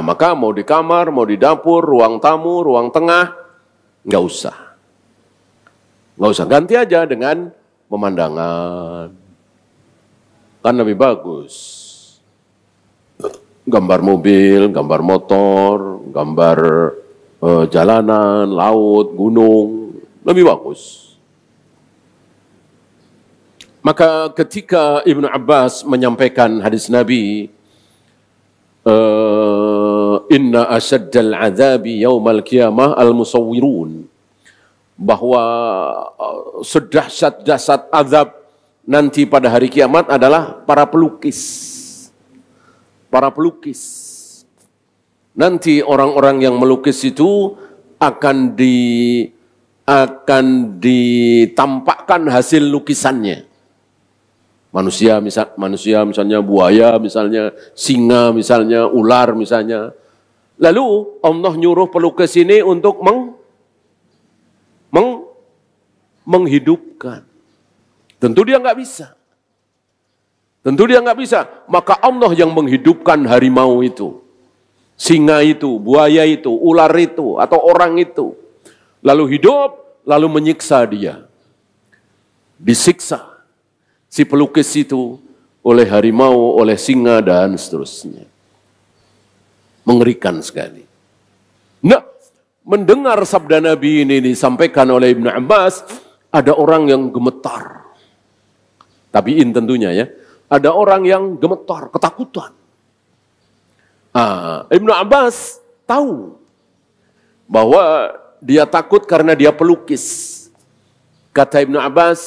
Maka mau di kamar, mau di dapur, ruang tamu, ruang tengah, nggak usah. Nggak usah, ganti aja dengan pemandangan. Kan lebih bagus. Gambar mobil, gambar motor, gambar jalanan, laut, gunung, lebih bagus. Maka ketika Ibnu Abbas menyampaikan hadis Nabi, inna asyaddal azabi yaumal qiyamah al-musawwirun, bahwa sedahsyat-dahsyat azab nanti pada hari kiamat adalah para pelukis. Para pelukis. Nanti orang-orang yang melukis itu akan ditampakkan hasil lukisannya. Manusia misalnya, buaya misalnya, singa misalnya, ular misalnya. Lalu Allah nyuruh pelukis ini untuk menghidupkan. Tentu dia nggak bisa. Maka Allah yang menghidupkan harimau itu, singa itu, buaya itu, ular itu, atau orang itu. Lalu hidup, lalu menyiksa dia. Disiksa si pelukis itu oleh harimau, oleh singa, dan seterusnya. Mengerikan sekali. Nah, mendengar sabda Nabi ini disampaikan oleh Ibnu Abbas, ada orang yang gemetar. Tabi'in tentunya ya. Ada orang yang gemetar, ketakutan. Ibnu Abbas tahu bahwa dia takut karena dia pelukis. Kata Ibnu Abbas,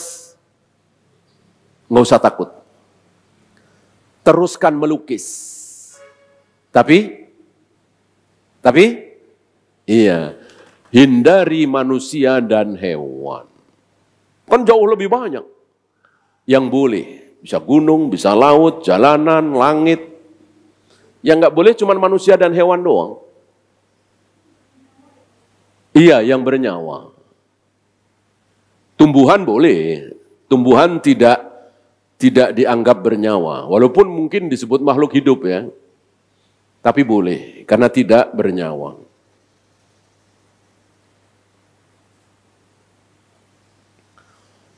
nggak usah takut. Teruskan melukis. Tapi, iya, hindari manusia dan hewan. Kan jauh lebih banyak yang boleh. Bisa gunung, bisa laut, jalanan, langit. Yang nggak boleh cuma manusia dan hewan doang. Iya, yang bernyawa. Tumbuhan boleh. Tumbuhan tidak dianggap bernyawa. Walaupun mungkin disebut makhluk hidup ya. Tapi boleh, karena tidak bernyawa.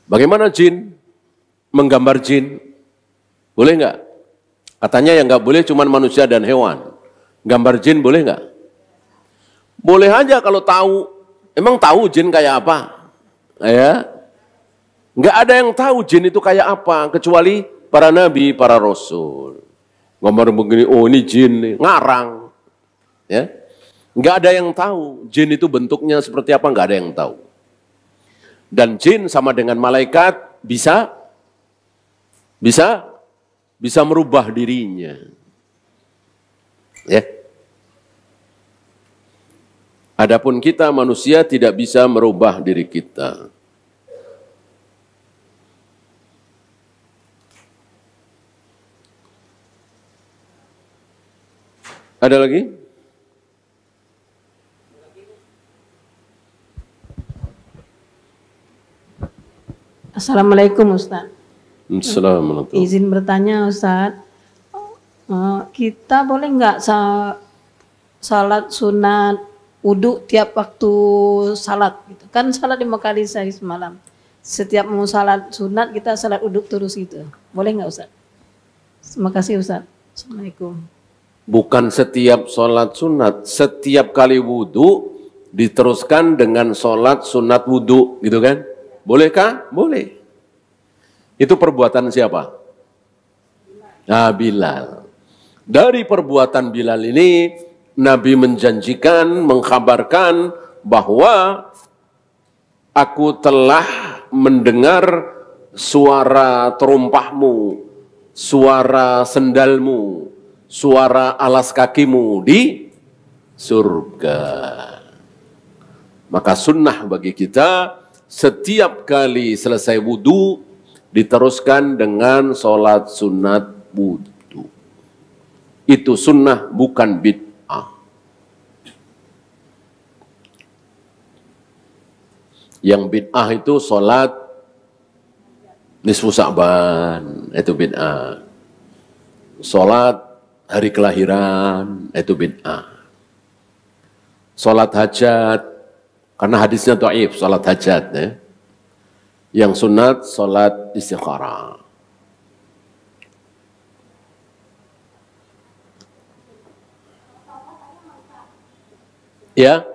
Bagaimana jin? Menggambar jin, boleh nggak? Katanya yang nggak boleh cuma manusia dan hewan. Gambar jin boleh nggak? Boleh aja kalau tahu. Emang tahu jin kayak apa? Ya, nggak ada yang tahu jin itu kayak apa kecuali para nabi, para rasul. Gambar begini, oh ini jin nih, ngarang. Ya, nggak ada yang tahu jin itu bentuknya seperti apa, nggak ada yang tahu. Dan jin sama dengan malaikat bisa merubah dirinya. Ya. Adapun kita manusia tidak bisa merubah diri kita. Ada lagi? Assalamualaikum Ustaz. Assalamualaikum. Izin bertanya Ustaz, kita boleh nggak salat sunat wudhu tiap waktu salat? Gitu. Kan salat 5 kali sehari semalam. Setiap mau salat sunat kita salat wudhu terus gitu. Boleh nggak Ustaz? Terima kasih Ustaz. Assalamualaikum. Bukan setiap sholat sunat, setiap kali wudhu diteruskan dengan sholat sunat wudhu, gitu kan? Bolehkah? Boleh. Itu perbuatan siapa? Bilal. Dari perbuatan Bilal ini, Nabi menjanjikan, mengkhabarkan bahwa Aku telah mendengar suara terompahmu, suara sendalmu, suara alas kakimu di surga. Maka sunnah bagi kita setiap kali selesai wudu diteruskan dengan sholat sunat wudu. Itu sunnah, bukan bid'ah. Yang bid'ah itu sholat nisfu Sa'ban, itu bid'ah. Sholat hari kelahiran, itu bid'ah. Sholat hajat, karena hadisnya dhaif, sholat hajat. Ya. Yang sunat, sholat istikharah. Ya.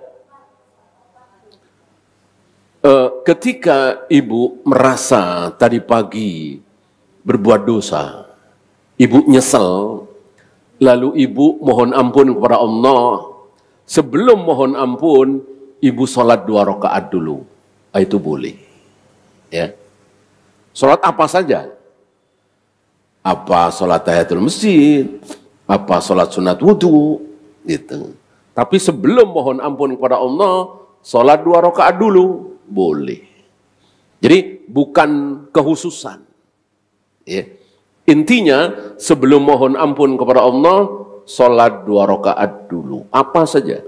Ketika ibu merasa tadi pagi berbuat dosa, ibu nyesel, lalu ibu mohon ampun kepada Allah. Sebelum mohon ampun, ibu sholat 2 rakaat dulu. Itu boleh. Ya. Sholat apa saja. Apa sholat tahiyatul masjid, apa sholat sunat wudu, gitu. Tapi sebelum mohon ampun kepada Allah, sholat 2 rakaat dulu. Boleh. Jadi bukan kehususan. Ya. Intinya sebelum mohon ampun kepada Allah, sholat 2 rakaat dulu. Apa saja.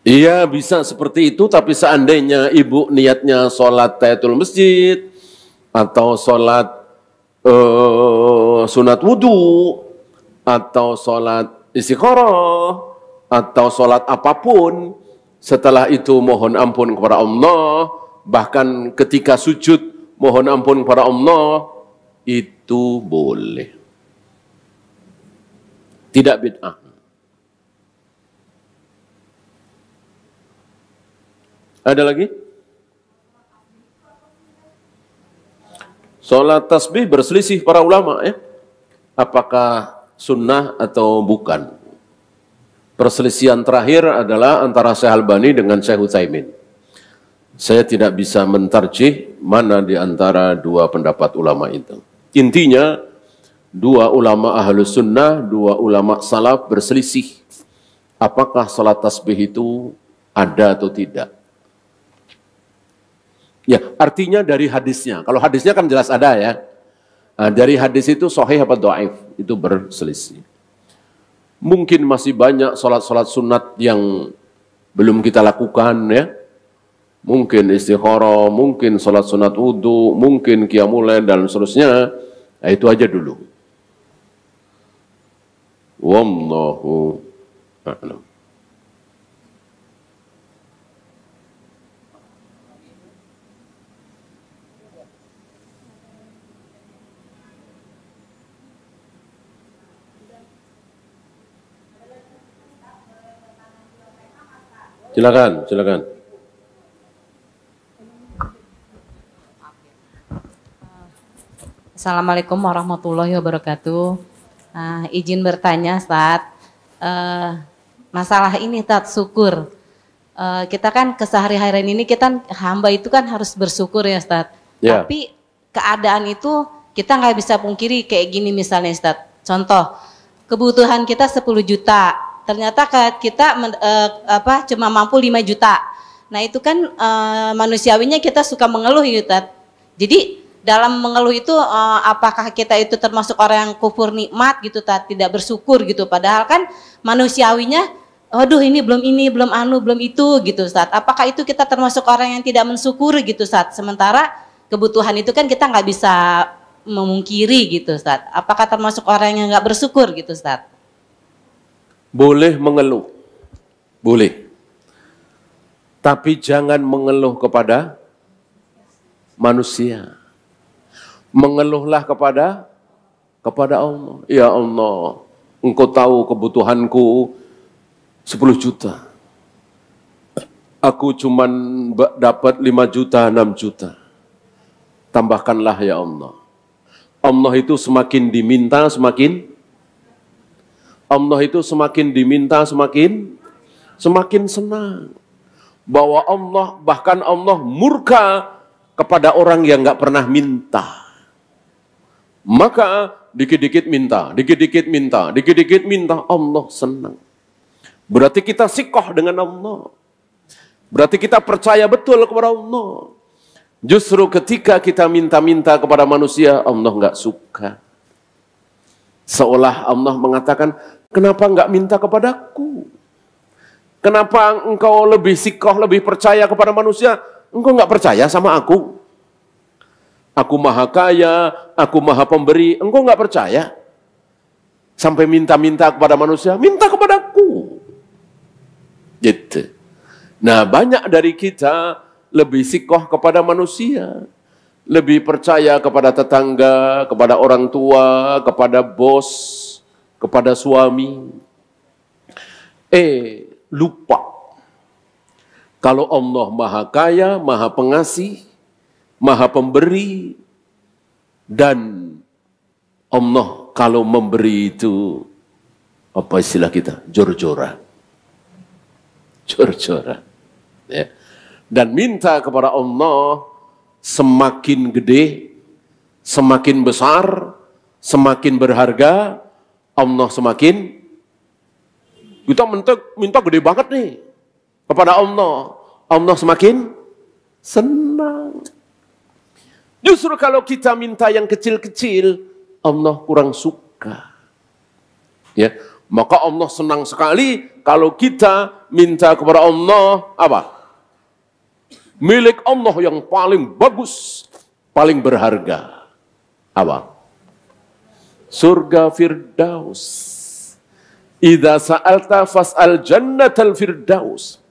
Iya bisa seperti itu, tapi seandainya ibu niatnya sholat tahiyatul masjid, atau sholat sunat wudu, atau sholat istikharah, atau sholat apapun, setelah itu mohon ampun kepada Allah, bahkan ketika sujud mohon ampun kepada Allah, itu boleh. Tidak bid'ah. Ada lagi? Sholat tasbih berselisih para ulama ya. Apakah sunnah atau bukan? Perselisihan terakhir adalah antara Syekh Albani dengan Syekh Utsaimin. Saya tidak bisa mentarjih mana di antara dua pendapat ulama itu. Intinya, dua ulama ahlus sunnah, dua ulama salaf berselisih. Apakah salat tasbih itu ada atau tidak? Ya, artinya dari hadisnya. Kalau hadisnya kan jelas ada ya. Nah, dari hadis itu sahih apa dhaif, itu berselisih. Mungkin masih banyak sholat-sholat sunat yang belum kita lakukan ya. Mungkin istikharah, mungkin sholat sunat wudu, mungkin qiyamul lail dan seterusnya. Nah, itu aja dulu. Wallahu a'lam. Silakan, silakan. Assalamualaikum warahmatullahi wabarakatuh. Izin bertanya, Ustaz. Masalah ini, Ustaz, syukur. Kita kan kesehari-harian ini kita hamba itu kan harus bersyukur ya, Ustaz. Ya. Tapi keadaan itu kita nggak bisa pungkiri kayak gini misalnya, Ustaz. Contoh, kebutuhan kita 10 juta. Ternyata kita cuma mampu 5 juta. Nah itu kan manusiawinya kita suka mengeluh ya Ustaz. Jadi dalam mengeluh itu apakah kita itu termasuk orang yang kufur nikmat gitu Ustaz, tidak bersyukur gitu. Padahal kan manusiawinya, aduh ini, belum anu, belum itu gitu Ustaz. Apakah itu kita termasuk orang yang tidak mensyukuri gitu Ustaz. Sementara kebutuhan itu kan kita nggak bisa memungkiri gitu Ustaz. Apakah termasuk orang yang nggak bersyukur gitu Ustaz? Boleh mengeluh, boleh. Tapi jangan mengeluh kepada manusia. Mengeluhlah kepada Allah. Ya Allah, Engkau tahu kebutuhanku 10 juta. Aku cuman dapat 5 juta, 6 juta. Tambahkanlah ya Allah. Allah itu semakin diminta, Allah itu semakin diminta, semakin senang. bahwa Allah, bahkan Allah murka kepada orang yang nggak pernah minta. Maka dikit-dikit minta, dikit-dikit minta, dikit-dikit minta, Allah senang. Berarti kita sikoh dengan Allah. Berarti kita percaya betul kepada Allah. Justru ketika kita minta-minta kepada manusia, Allah nggak suka. Seolah Allah mengatakan, kenapa nggak minta kepadaku? Kenapa engkau lebih sikoh, lebih percaya kepada manusia? Engkau nggak percaya sama aku? Aku maha kaya, aku maha pemberi. Engkau nggak percaya? Sampai minta-minta kepada manusia, minta kepadaku. Gitu. Nah, banyak dari kita lebih sikoh kepada manusia. Lebih percaya kepada tetangga, kepada orang tua, kepada bos, kepada suami. Lupa. Kalau Allah maha kaya, maha pengasih, maha pemberi, dan Allah kalau memberi itu, apa istilah kita? Jor-joran. Jor-joran. Ya. Dan minta kepada Allah semakin gede, semakin besar, semakin berharga, Allah semakin, kita minta gede banget nih kepada Allah, Allah semakin senang. Justru kalau kita minta yang kecil-kecil, Allah kurang suka. Ya, maka Allah senang sekali kalau kita minta kepada Allah apa? Milik Allah yang paling bagus, paling berharga. Apa? Surga Firdaus. Idza sa'alta fas'al jannatal firdaus.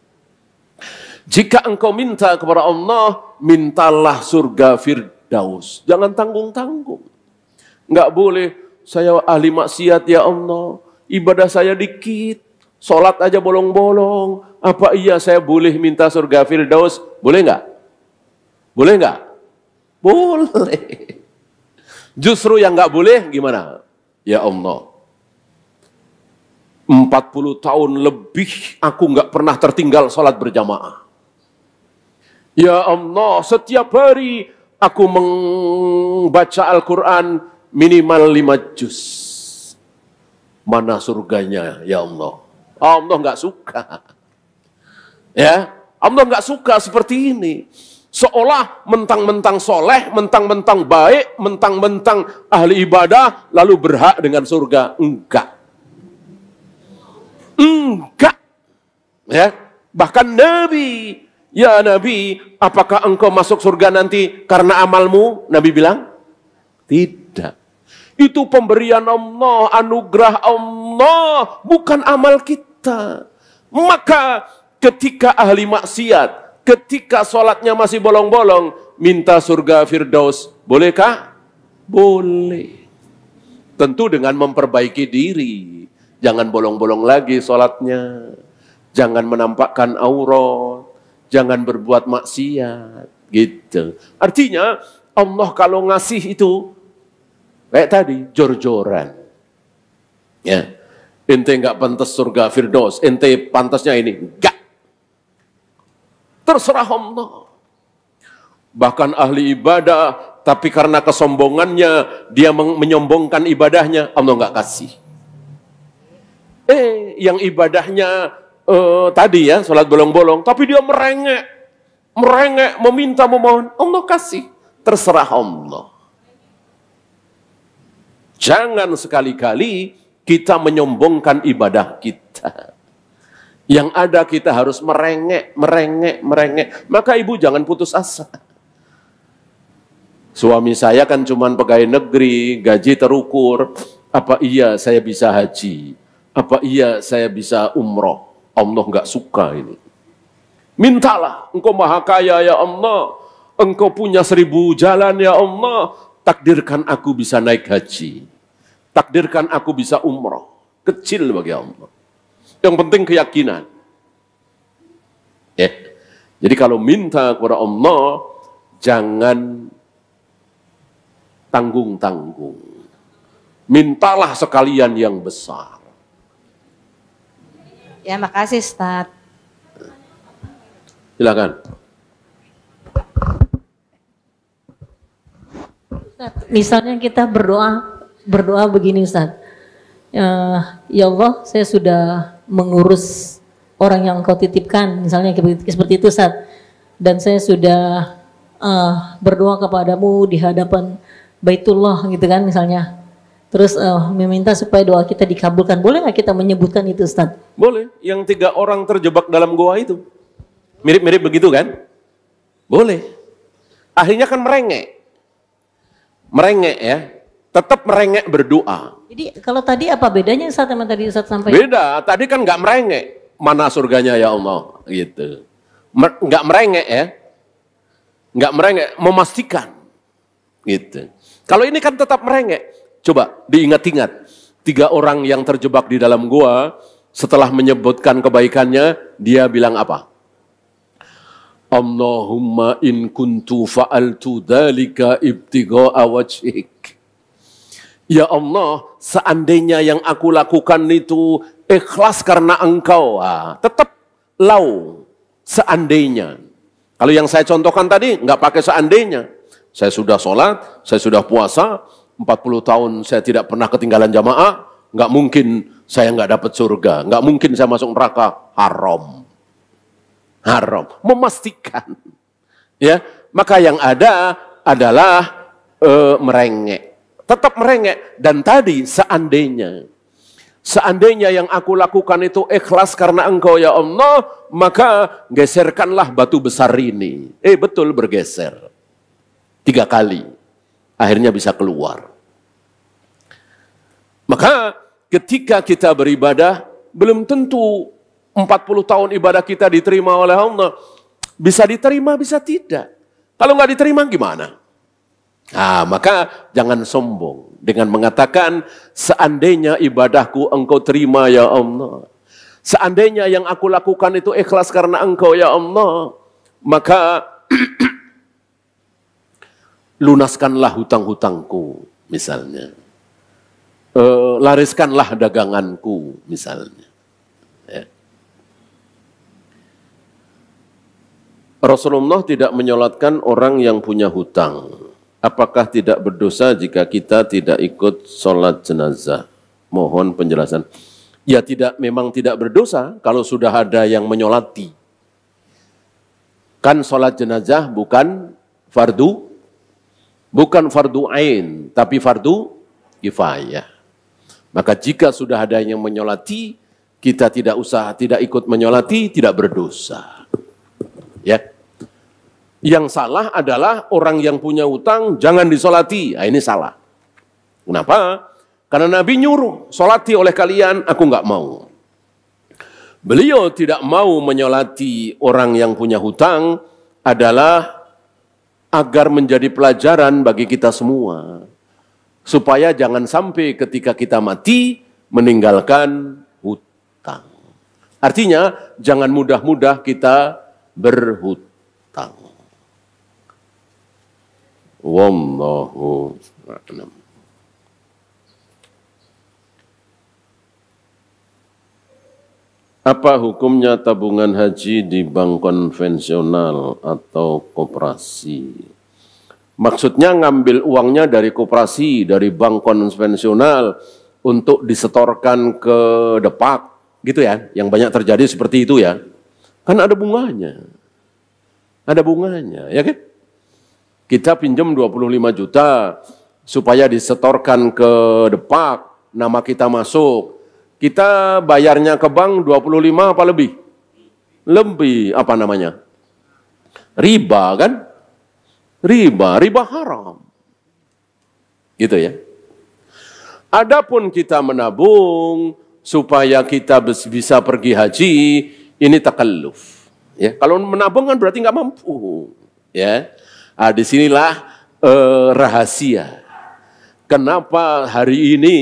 Jika engkau minta kepada Allah, mintalah surga Firdaus. Jangan tanggung-tanggung. Enggak boleh, saya ahli maksiat ya Allah, ibadah saya dikit, sholat aja bolong-bolong. Apa iya saya boleh minta surga Firdaus? Boleh enggak? Boleh enggak? Boleh. Justru yang enggak boleh gimana? Ya Allah, 40 tahun lebih aku enggak pernah tertinggal sholat berjamaah. Ya Allah, setiap hari aku membaca Al-Quran minimal 5 juz. Mana surganya ya Allah? Allah nggak suka. Ya, Allah nggak suka seperti ini. Seolah mentang-mentang soleh, mentang-mentang baik, mentang-mentang ahli ibadah, lalu berhak dengan surga. Enggak. Enggak. Ya, bahkan Nabi, ya Nabi, apakah engkau masuk surga nanti karena amalmu? Nabi bilang, tidak. Itu pemberian Allah, anugerah Allah, bukan amal kita. Maka ketika ahli maksiat, ketika sholatnya masih bolong-bolong, minta surga Firdaus, bolehkah? Boleh. Tentu dengan memperbaiki diri. Jangan bolong-bolong lagi sholatnya. Jangan menampakkan aurat. Jangan berbuat maksiat. Gitu. Artinya, Allah kalau ngasih itu, kayak tadi, jor-joran. Ya. Ente nggak pantas surga Firdaus, ente pantasnya ini. Enggak. Terserah Allah. Bahkan ahli ibadah, tapi karena kesombongannya, dia menyombongkan ibadahnya, Allah nggak kasih. Yang ibadahnya tadi ya, sholat bolong-bolong, tapi dia merengek, meminta, memohon, Allah kasih. Terserah Allah. Jangan sekali-kali kita menyombongkan ibadah kita. Yang ada kita harus merengek. Maka ibu jangan putus asa. Suami saya kan cuma pegawai negeri, gaji terukur. Apa iya saya bisa haji? Apa iya saya bisa umroh? Allah nggak suka ini. Mintalah, engkau maha kaya ya Allah. Engkau punya 1000 jalan ya Allah. Takdirkan aku bisa naik haji. Takdirkan aku bisa umroh. Kecil bagi Allah. Yang penting keyakinan. Ya. Jadi kalau minta kepada Allah, jangan tanggung-tanggung. Mintalah sekalian yang besar. Ya, makasih Ustaz. Silakan. Misalnya kita berdoa begini Ustaz. Ya Allah, saya sudah mengurus orang yang Engkau titipkan, misalnya seperti itu Ustaz. Dan saya sudah berdoa kepadamu di hadapan Baitullah gitu kan misalnya. Terus meminta supaya doa kita dikabulkan. Boleh nggak kita menyebutkan itu Ustaz? Boleh. Yang 3 orang terjebak dalam goa itu. Mirip-mirip begitu kan? Boleh. Akhirnya kan merengek. Merengek ya. Tetap merengek berdoa. Jadi kalau tadi apa bedanya Ustaz sama tadi Ustaz sampaikan? Beda. Tadi kan nggak merengek. Mana surganya ya Allah? Gitu. Nggak merengek ya. Nggak merengek. Memastikan. Gitu. Kalau ini kan tetap merengek. Coba diingat-ingat, 3 orang yang terjebak di dalam gua, setelah menyebutkan kebaikannya, dia bilang apa? Allahumma in kuntu fa'altu dhalika ibtigha'a wajhik. Ya Allah, seandainya yang aku lakukan itu ikhlas karena Engkau. Tetap lau, seandainya. Kalau yang saya contohkan tadi, nggak pakai seandainya. Saya sudah sholat, saya sudah puasa, 40 tahun saya tidak pernah ketinggalan jamaah, nggak mungkin saya nggak dapat surga, nggak mungkin saya masuk neraka, haram. Haram, memastikan. Ya, maka yang ada adalah merengek. Tetap merengek. Dan tadi seandainya yang aku lakukan itu ikhlas karena Engkau ya Allah, maka geserkanlah batu besar ini. Betul bergeser. 3 kali. Akhirnya bisa keluar. Maka ketika kita beribadah, belum tentu 40 tahun ibadah kita diterima oleh Allah. Bisa diterima, bisa tidak. Kalau nggak diterima gimana? Maka jangan sombong dengan mengatakan, seandainya ibadahku Engkau terima ya Allah. Seandainya yang aku lakukan itu ikhlas karena Engkau ya Allah. Maka lunaskanlah hutang-hutangku misalnya. Lariskanlah daganganku misalnya. Ya. Rasulullah tidak menyolatkan orang yang punya hutang. Apakah tidak berdosa jika kita tidak ikut sholat jenazah? Mohon penjelasan. Ya memang tidak berdosa kalau sudah ada yang menyolati. Kan sholat jenazah bukan fardu ain, tapi fardu kifayah. Maka jika sudah ada yang menyolati, kita tidak ikut menyolati, tidak berdosa. Ya. Yang salah adalah orang yang punya hutang jangan disolati. Ini salah. Kenapa? Karena Nabi nyuruh, solati oleh kalian, aku nggak mau. Beliau tidak mau menyolati orang yang punya hutang adalah agar menjadi pelajaran bagi kita semua. Supaya jangan sampai ketika kita mati meninggalkan hutang. Artinya jangan mudah-mudah kita berhutang. Wallahu a'lam. Apa hukumnya tabungan haji di bank konvensional atau koperasi? Maksudnya ngambil uangnya dari koperasi, dari bank konvensional untuk disetorkan ke depak, gitu ya. Yang banyak terjadi seperti itu ya. Kan ada bunganya. Ada bunganya, ya kan? Kita pinjam 25 juta supaya disetorkan ke depak, nama kita masuk. Kita bayarnya ke bank 25 apa lebih? Lebih, apa namanya? Riba kan? Riba haram. Gitu ya. Adapun kita menabung supaya kita bisa pergi haji, ini takalluf. Ya, kalau menabung kan berarti nggak mampu. Ya, disinilah rahasia. Kenapa hari ini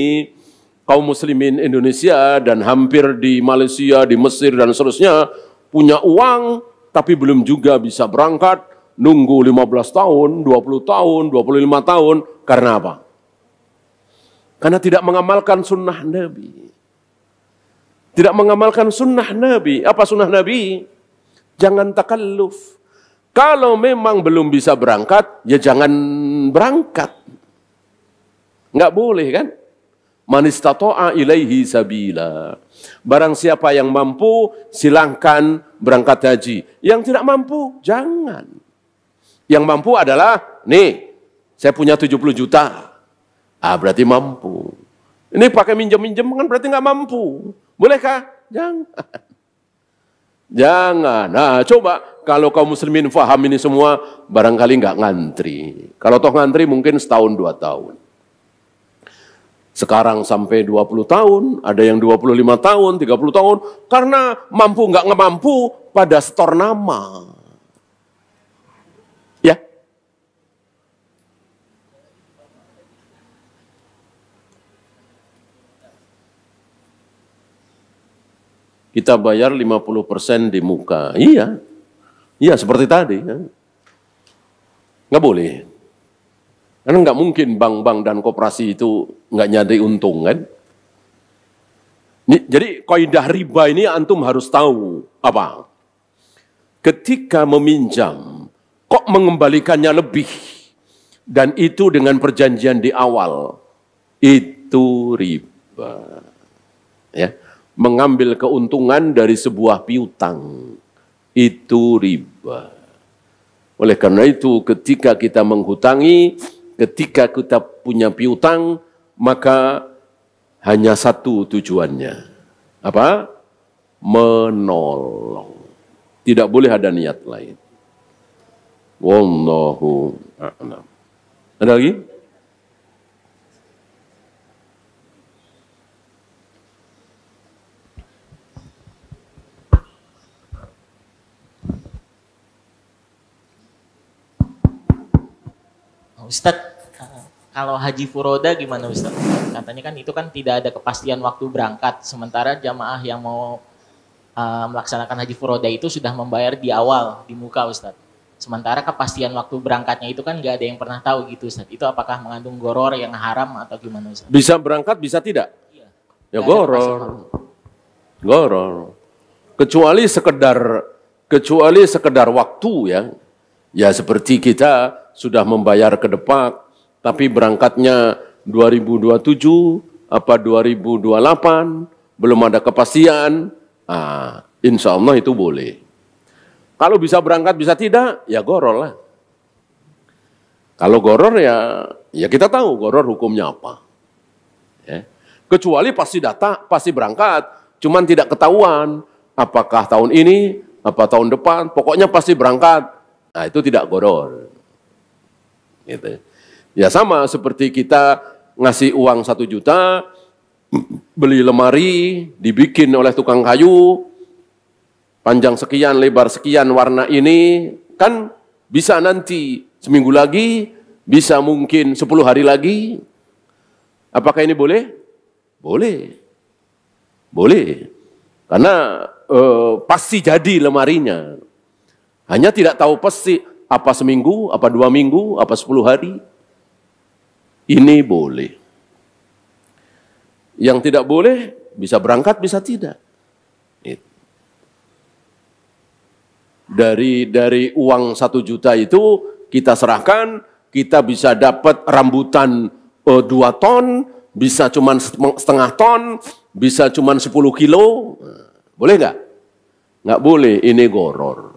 kaum muslimin Indonesia dan hampir di Malaysia, di Mesir dan seterusnya punya uang tapi belum juga bisa berangkat, nunggu 15 tahun, 20 tahun, 25 tahun. Karena apa? Karena tidak mengamalkan sunnah Nabi. Tidak mengamalkan sunnah Nabi. Apa sunnah Nabi? Jangan takalluf. Kalau memang belum bisa berangkat, ya jangan berangkat. Nggak boleh kan? Man istata'a ilaihi sabila. Barang siapa yang mampu, silahkan berangkat haji. Yang tidak mampu, jangan. Yang mampu adalah, nih, saya punya 70 juta. Berarti mampu. Ini pakai minjem-minjem kan berarti nggak mampu. Bolehkah? Jangan. Jangan. Nah, coba kalau kaum muslimin faham ini semua, barangkali nggak ngantri. Kalau toh ngantri mungkin setahun 2 tahun. Sekarang sampai 20 tahun, ada yang 25 tahun, 30 tahun, karena mampu nggak mampu pada setor nama. Ya. Kita bayar 50% di muka. Iya. Iya, seperti tadi. Nggak boleh. Karena nggak mungkin bank-bank dan koperasi itu nggak nyari untung kan. Jadi kaidah riba ini antum harus tahu apa. Ketika meminjam, kok mengembalikannya lebih. Dan itu dengan perjanjian di awal. Itu riba. Ya. Mengambil keuntungan dari sebuah piutang. Itu riba. Oleh karena itu ketika kita menghutangi, ketika kita punya piutang, maka hanya satu tujuannya. Apa? Menolong. Tidak boleh ada niat lain. Wallahu a'lam. Ada lagi? Ustadz, kalau haji furoda gimana Ustadz? Katanya kan itu kan tidak ada kepastian waktu berangkat. Sementara jamaah yang mau melaksanakan haji furoda itu sudah membayar di awal, di muka Ustadz. Sementara kepastian waktu berangkatnya itu kan nggak ada yang pernah tahu gitu Ustadz. Itu apakah mengandung goror yang haram atau gimana Ustadz? Bisa berangkat, bisa tidak? Iya. Ya goror. Goror. Kecuali sekedar waktu ya. Ya seperti kita sudah membayar ke Depak, tapi berangkatnya 2027 apa 2028, belum ada kepastian, insya Allah itu boleh. Kalau bisa berangkat, bisa tidak, ya goror lah. Kalau goror ya kita tahu goror hukumnya apa. Ya. Kecuali pasti berangkat, cuman tidak ketahuan apakah tahun ini, apa tahun depan, pokoknya pasti berangkat. Nah itu tidak goror. Gitu. Ya sama seperti kita ngasih uang 1 juta, beli lemari, dibikin oleh tukang kayu, panjang sekian, lebar sekian, warna ini, kan bisa nanti seminggu lagi, bisa mungkin 10 hari lagi. Apakah ini boleh? Boleh. Boleh. Karena pasti jadi lemarinya. Hanya tidak tahu pasti apa seminggu, apa 2 minggu, apa 10 hari. Ini boleh. Yang tidak boleh, bisa berangkat, bisa tidak. Dari uang 1 juta itu, kita serahkan, kita bisa dapat rambutan 2 ton, bisa cuma setengah ton, bisa cuma 10 kilo. Boleh nggak? Nggak boleh, ini goror.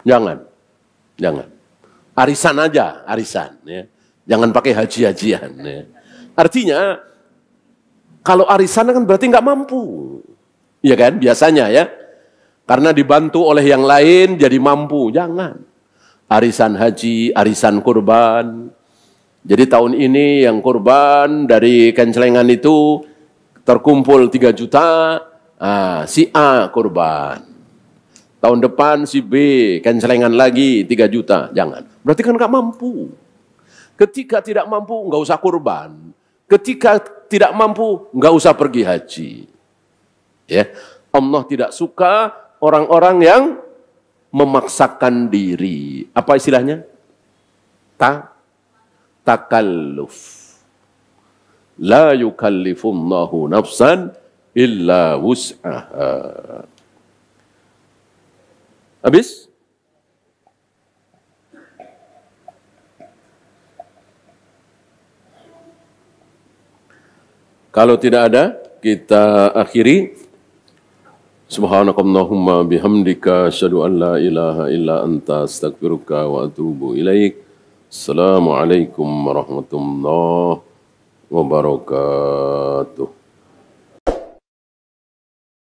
Jangan. Arisan aja, arisan. Ya. Jangan pakai haji-hajian. Ya. Artinya, kalau arisan kan berarti nggak mampu. Iya kan, biasanya ya. Karena dibantu oleh yang lain jadi mampu. Jangan. Arisan haji, arisan kurban. Jadi tahun ini yang kurban dari kencelengan itu terkumpul 3 juta, si A kurban. Tahun depan si B, kencelengan lagi 3 juta. Jangan. Berarti kan nggak mampu. Ketika tidak mampu, nggak usah kurban. Ketika tidak mampu, nggak usah pergi haji. Ya, Allah tidak suka orang-orang yang memaksakan diri. Apa istilahnya? Takalluf. La yukallifullahu nafsan illa wus'aha. Habis? Kalau tidak ada, kita akhiri. Subhanakallahumma bihamdika asyhadu an la ilaha illa anta astaghfiruka wa atubu ilaik. Assalamualaikum warahmatullahi wabarakatuh.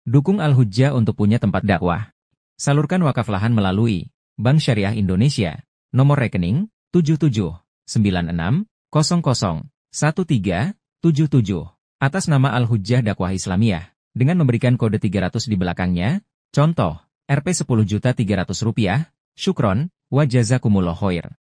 Dukung Al-Hujjah untuk punya tempat dakwah. Salurkan wakaf lahan melalui Bank Syariah Indonesia. Nomor rekening 7796001377 atas nama Al-Hujjah Dakwah Islamiyah dengan memberikan kode 300 di belakangnya. Contoh, Rp 10.300.000. Syukron wa jazakumullah khair.